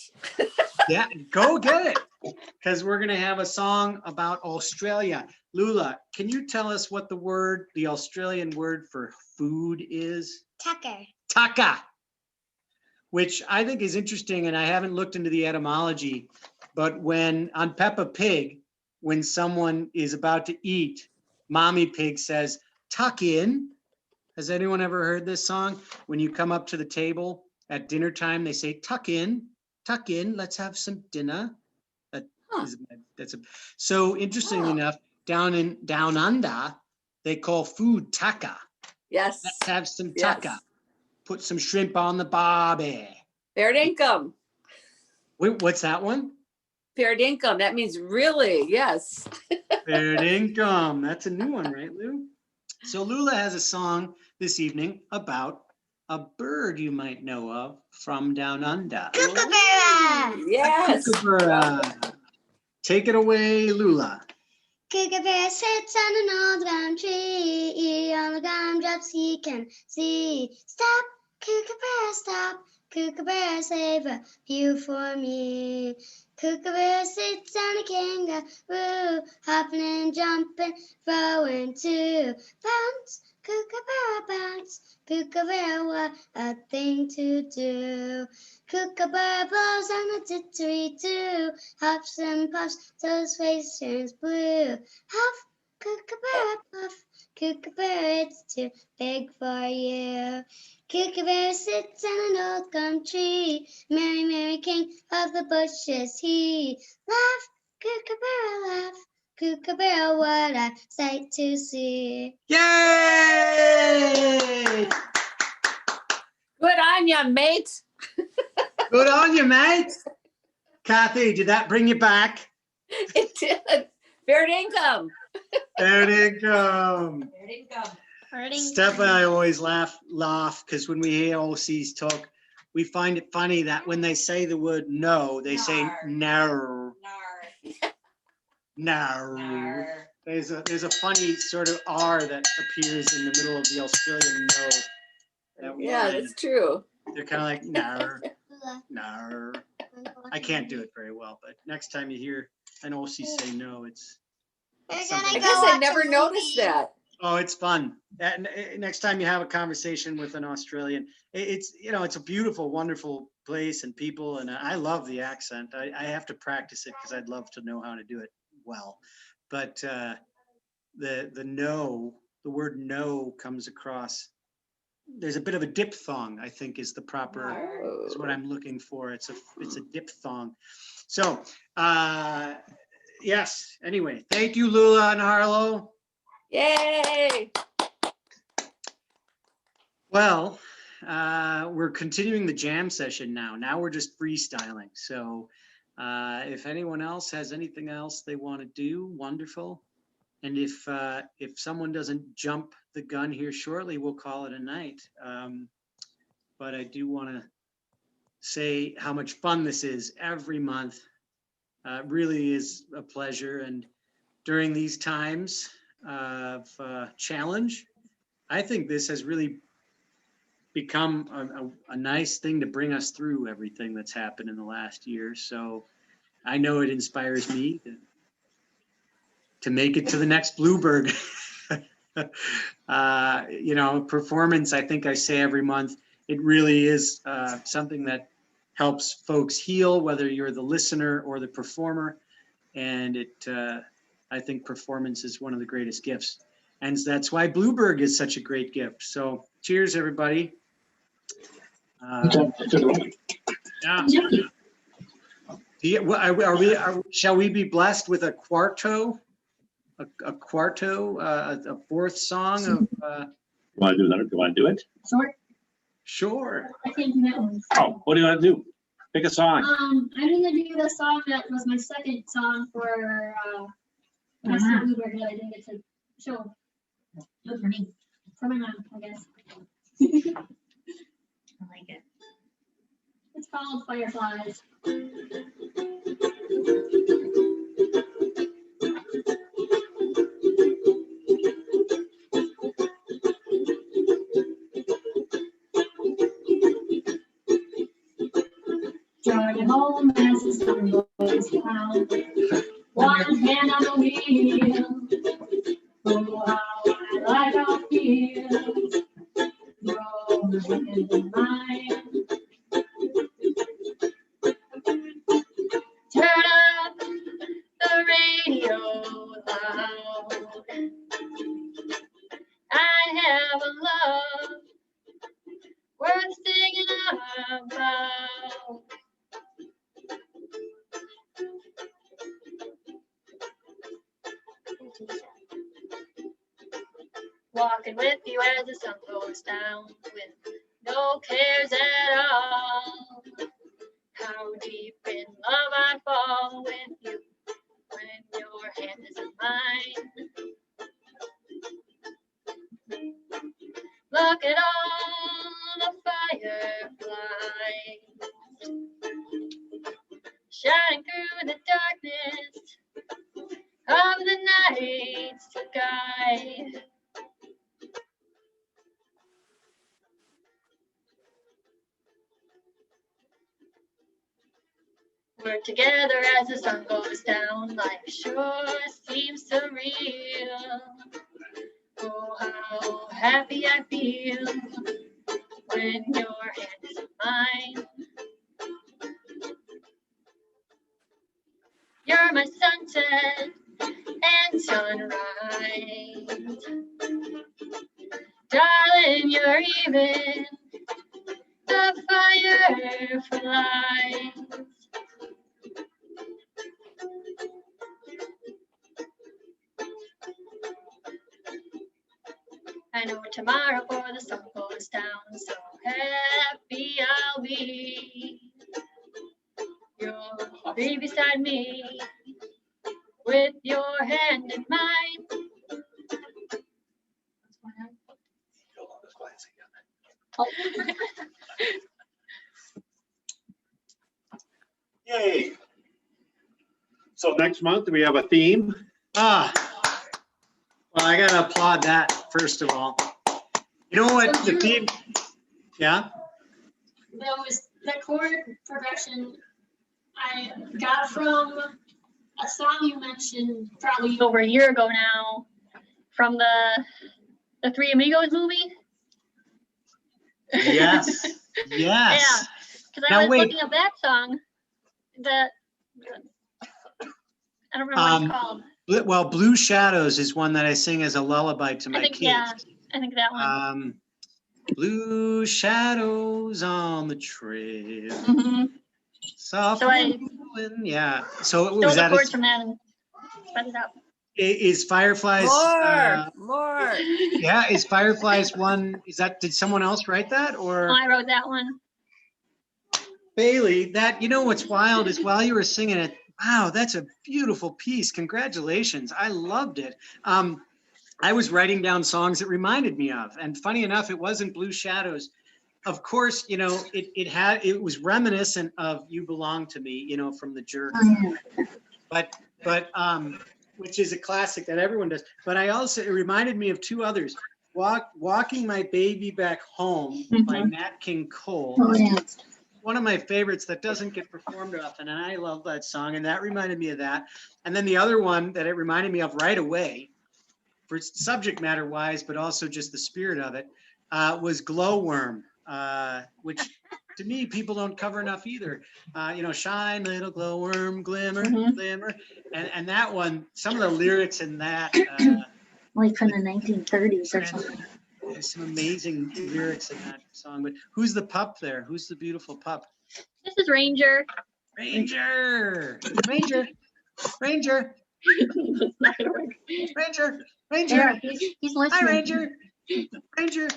Yeah, go get it, because we're gonna have a song about Australia. Lula, can you tell us what the Australian word for food is? Tucker. Taka, which I think is interesting, and I haven't looked into the etymology, but when on Peppa Pig, when someone is about to eat, Mommy Pig says, tuck in. Has anyone ever heard this song? When you come up to the table At dinner time, they say, tuck in, let's have some dinner. That Huh. is, that's a, so interestingly enough, down under, they call food taka. Yes. Let's have some Yes. taka. Put some shrimp on the barbie. Fair dinkum. Wait, what's that one? Fair dinkum. That means really, yes. Fair dinkum. That's a new one, right, Lou? So Lula has a song this evening about a bird you might know of from down under. Kookaburra. Yes. Kookaburra. Take it away, Lula. Kookaburra sits on an old gum tree. On the gumdrops he can see. Stop, Kookaburra, stop. Kookaburra, save a few for me. Kookaburra sits on a kangaroo, hopping and jumping, throwing too. Bounce, Kookaburra, bounce. Kookaburra, what a thing to do. Kookaburra blows on a didgeridoo, hops and puffs till his face turns blue. Huff, Kookaburra, puff. Kookaburra, it's too big for you. Kookaburra sits on an old gum tree. Merry, merry king of the bushes he. Laugh, Kookaburra, laugh. Kookaburra, what a sight to see. Yay! Good on ya, mate. Good on you, mate. Kathy, did that bring you back? It did. Fair dinkum. Fair dinkum. Fair dinkum. Steph and I always laugh because when we hear OCs talk, we find it funny that when they say the word no, they say no. No. There's a funny sort of R that appears in the middle of the Australian no. That we Yeah, find. that's true. They're kind of like no, no. I can't do it very well, but next time you hear an OC say no, it's I something. guess I never noticed that. Oh, it's fun. Next time you have a conversation with an Australian, it's it's a beautiful, wonderful place and people, and I love the accent. I have to practice it because I'd love to know how to do it well. But the no, the word no comes across. There's a bit of a diphthong, I think, is the proper is what I'm looking for. It's a diphthong. So yes. Anyway, thank you, Lula and Harlow. Yay! Well, we're continuing the jam session now. Now we're just freestyling. So if anyone else has anything else they want to do, wonderful. And if someone doesn't jump the gun here shortly, we'll call it a night. But I do want to say how much fun this is every month. It really is a pleasure. And during these times of challenge, I think this has really become a nice thing to bring us through everything that's happened in the last year. So I know it inspires me to make it to the next Blueburg. Performance, I think I say every month, it really is something that helps folks heal, whether you're the listener or the performer. And I think performance is one of the greatest gifts. And that's why Blueburg is such a great gift. So cheers, everybody. Shall we be blessed with a quarto? A quarto, a fourth song of. You want to do that? Do you want to do it? Sure. I can't do that one. Oh, what do you want to do? Pick a song. I'm gonna do the song that was my second song for Mr. Blueburg that I didn't get to show. Good for me. For my mom, I guess. I like it. It's called Fireflies. Driving home as the sun goes down, one hand on the wheel. Oh, how I like our fields, growing in the mind. Turn up the radio loud. I have a love worth singing about. Walking with you as the sun goes down, with no cares at all. How deep in love I fall with you when your hand is in mine. Look at all the fireflies shining through the darkness of the night sky. We're together as the sun goes down. Life sure seems surreal. Oh, how happy I feel when your hand is in mine. You're my sunset and sunrise. Darling, you're even the fireflies. I know tomorrow before the sun goes down, so happy I'll be. You'll be beside me with your hand in mine. Yay. So next month, we have a theme. Well, I gotta applaud that first of all. You know what the theme? Yeah. That chord progression I got from a song you mentioned probably over a year ago now, from the Three Amigos movie. Yes. Yes. Yeah, because I Now was wait. looking up that song. That I don't remember what it's called. Well, Blue Shadows is one that I sing as a lullaby to my kids. Yeah, I think that one. Blue shadows on the trail. Mhm. Softly moving. Yeah. So Stole was the that chords from that and sped it up. is Fireflies? More. Yeah. Is Fireflies one? Is that? Did someone else write that or? I wrote that one. Bailey, that, you know what's wild is while you were singing it, wow, that's a beautiful piece. Congratulations. I loved it. I was writing down songs that reminded me of, and funny enough, it wasn't Blue Shadows. Of course, you know, it was reminiscent of You Belong to Me, you know, from The Jerk. But which is a classic that everyone does. But it reminded me of two others. Walking My Baby Back Home by Nat King Cole. One of my favorites that doesn't get performed often, and I love that song, and that reminded me of that. And then the other one that it reminded me of right away, for subject matter wise, but also just the spirit of it, was Glowworm, which to me people don't cover enough either. You know, shine little glowworm, glimmer, glimmer, and that one, some of the lyrics in that, Like from the 1930s or something. there's some amazing lyrics in that song. But who's the pup there? Who's the beautiful pup? This is Ranger. Ranger. Ranger. Ranger. It's not gonna work. Ranger. Ranger. Yeah, he's listening. Hi, Ranger. Ranger.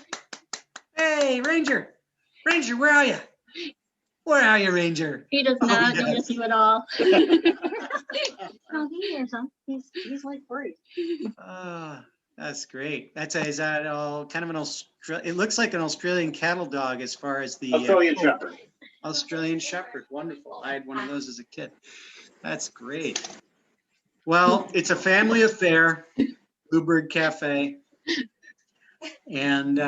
Hey, Ranger. Ranger, where are you? Where are you, Ranger? He does Oh, not yes. notice you at all. Oh, he hears him. He's like worried. That's great. Is that all kind of an it looks like an Australian cattle dog as far as the Australian Shepherd. Australian Shepherd. Wonderful. I had one of those as a kid. That's great. Well, it's a family affair, Blueburg Cafe. And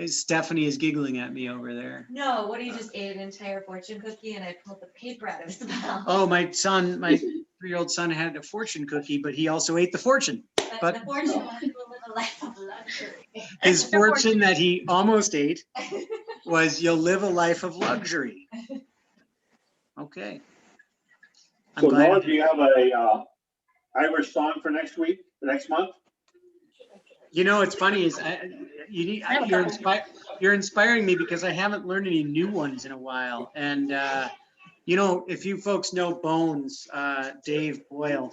Stephanie is giggling at me over there. No, what he just ate an entire fortune cookie and I pulled the paper out of his mouth. Oh, my 3-year-old son had a fortune cookie, but he also ate the fortune. But the fortune will live a life of luxury. his fortune that he almost ate was you'll live a life of luxury. Okay. So Noah, do you have a Irish song for next month? You know, it's funny is you're inspired. you're inspiring me because I haven't learned any new ones in a while. And, you know, if you folks know Bones, Dave Boyle,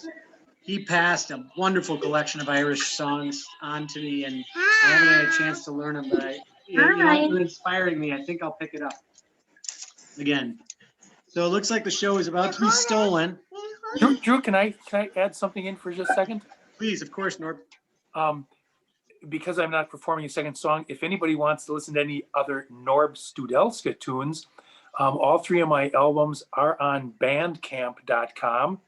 he passed a wonderful collection of Irish songs on to me, and I haven't had a chance to learn them, but you're inspiring me. I think I'll pick it up again. So it looks like the show is about to be stolen. Drew, can I add something in for just a second? Please, of course, Norb. Because I'm not performing a second song, if anybody wants to listen to any other Norb Studelska tunes, all 3 of my albums are on bandcamp.com,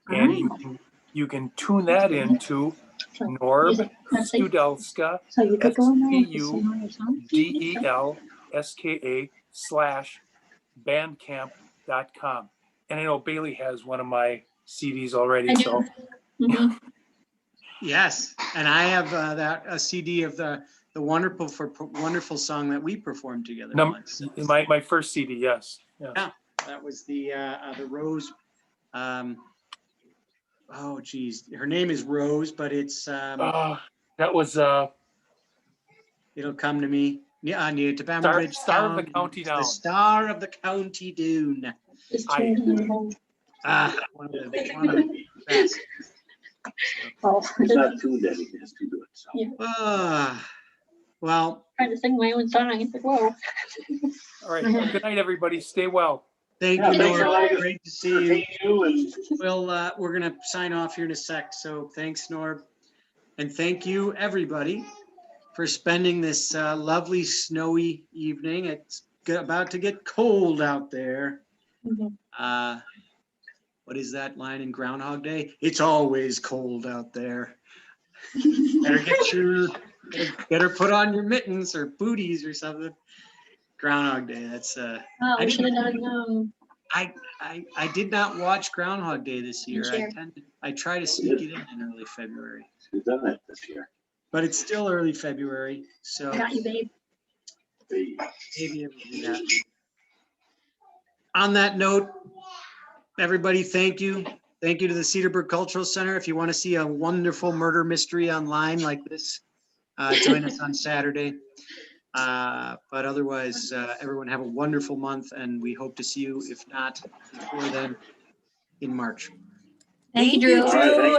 and you can tune that into Norb Studelska, STUDELSKA/bandcamp.com. And I know Bailey has one of my CDs already, so. Yes, and I have a CD of the wonderful song that we performed together once. My first CD, yes. Yeah, that was the Rose. Oh geez, her name is Rose, but it's that was it'll come to me. Yeah, near to Star of the County Down. The Star of the County Down. One of the best. It's not tuned that he has to do it. So. Well, Trying to sing my own song. It's like, whoa. All right. Good night, everybody. Stay well. Thank you, Norb. Great to see you. Well, we're gonna sign off here in a sec. So thanks, Norb, and thank you, everybody, for spending this lovely snowy evening. It's about to get cold out there. What is that line in Groundhog Day? It's always cold out there. Better put on your mittens or booties or something. Groundhog Day. That's we should have done. I did not watch Groundhog Day this year. I try to sneak it in early February. We've done that this year. But it's still early February, so I got you, babe. maybe I will do that. On that note, everybody, thank you. Thank you to the Cedarburg Cultural Center. If you want to see a wonderful murder mystery online like this, join us on Saturday. But otherwise, everyone have a wonderful month, and we hope to see you, if not before then, in March. Thank you, Drew,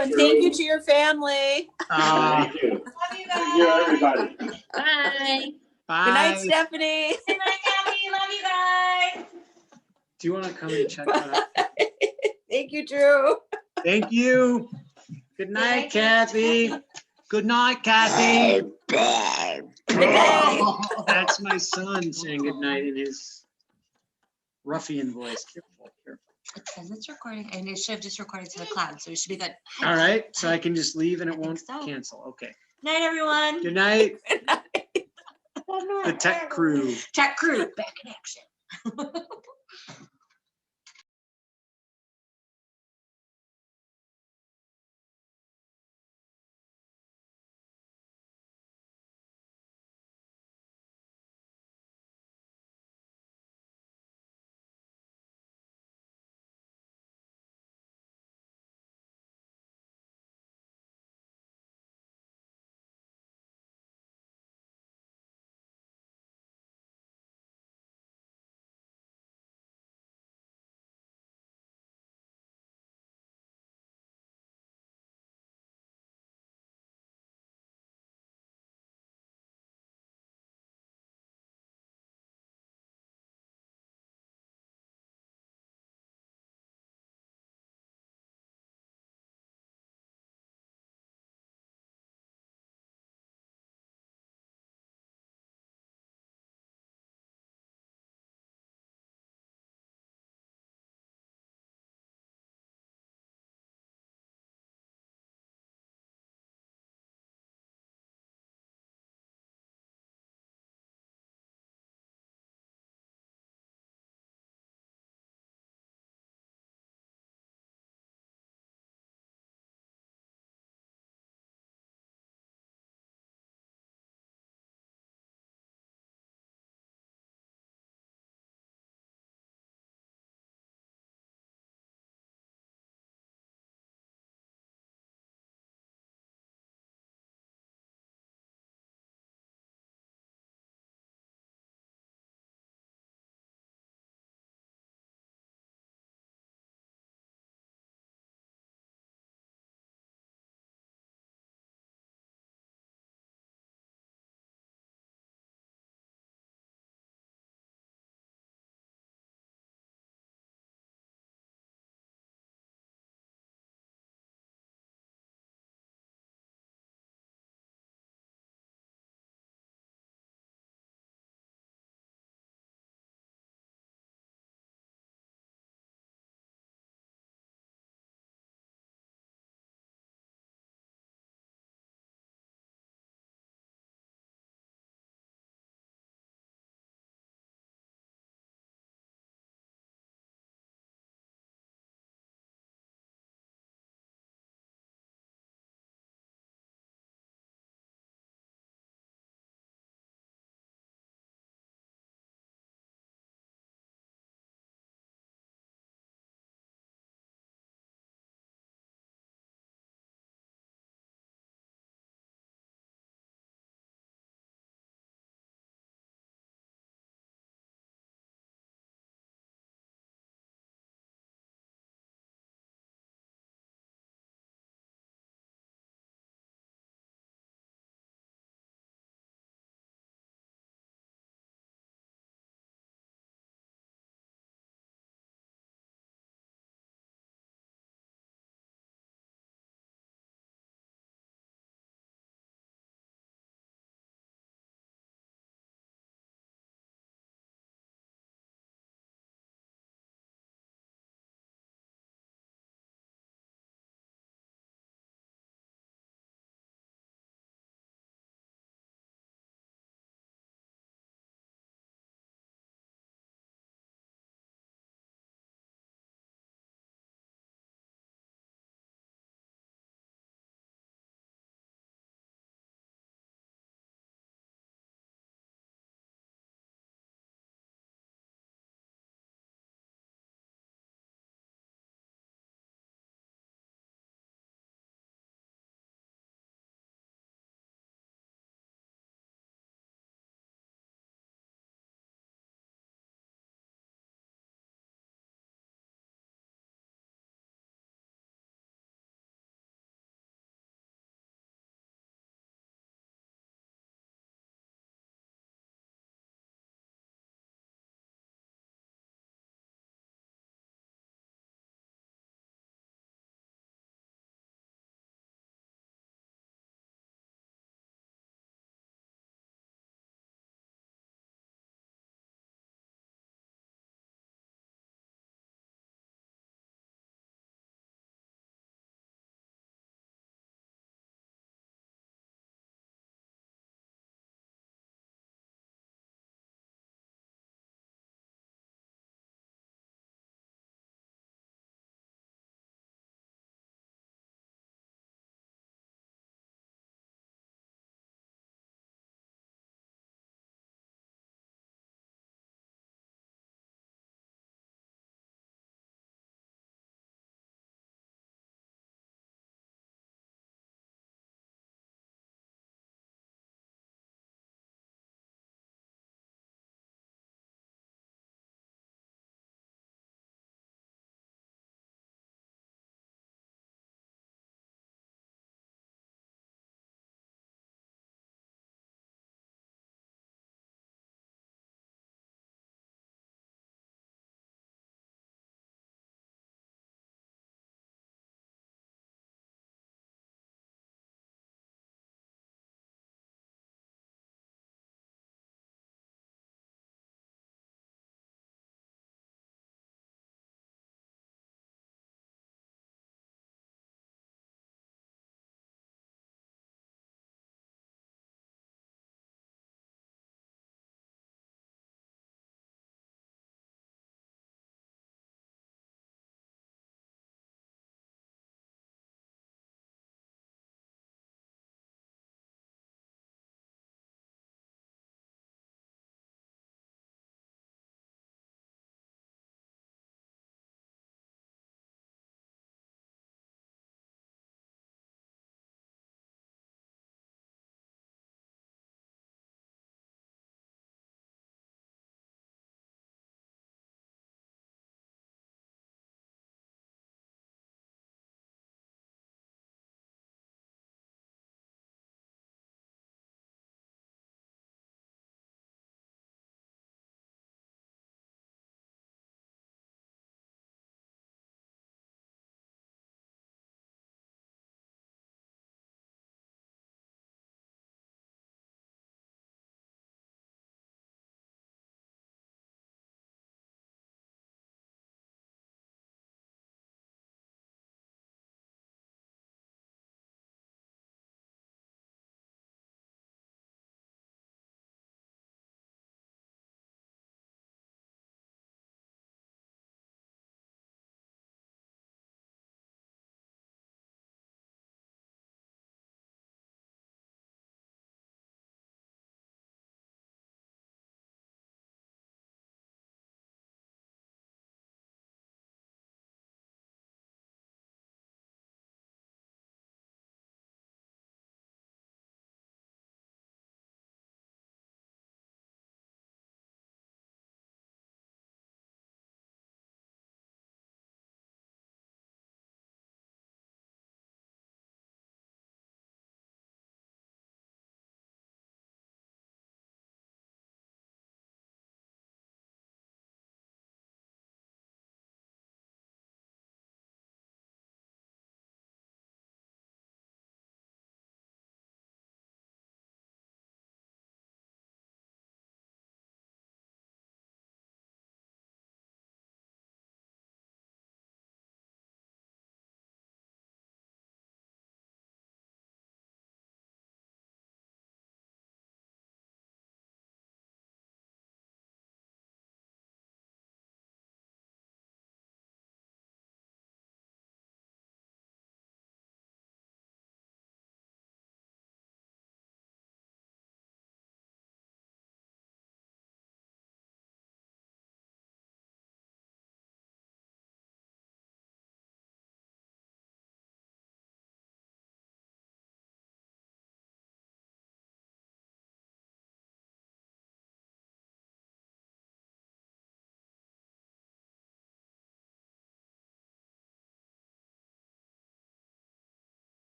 and thank you to your family. Thank you. Thank you, everybody. Bye. Bye. Good night, Stephanie. Good night, Kathy. Love you guys. Do you want to come and check that out? Thank you, Drew. Thank you. Good night, Kathy. Good night, Kathy. Oh, that's my son saying good night in his ruffian voice. Careful, careful. It says it's recording, and it should have just recorded to the cloud, so it should be good. All right, so I can just leave and it won't cancel. Okay. Night, everyone. Good night. The tech crew. Tech crew, back in action.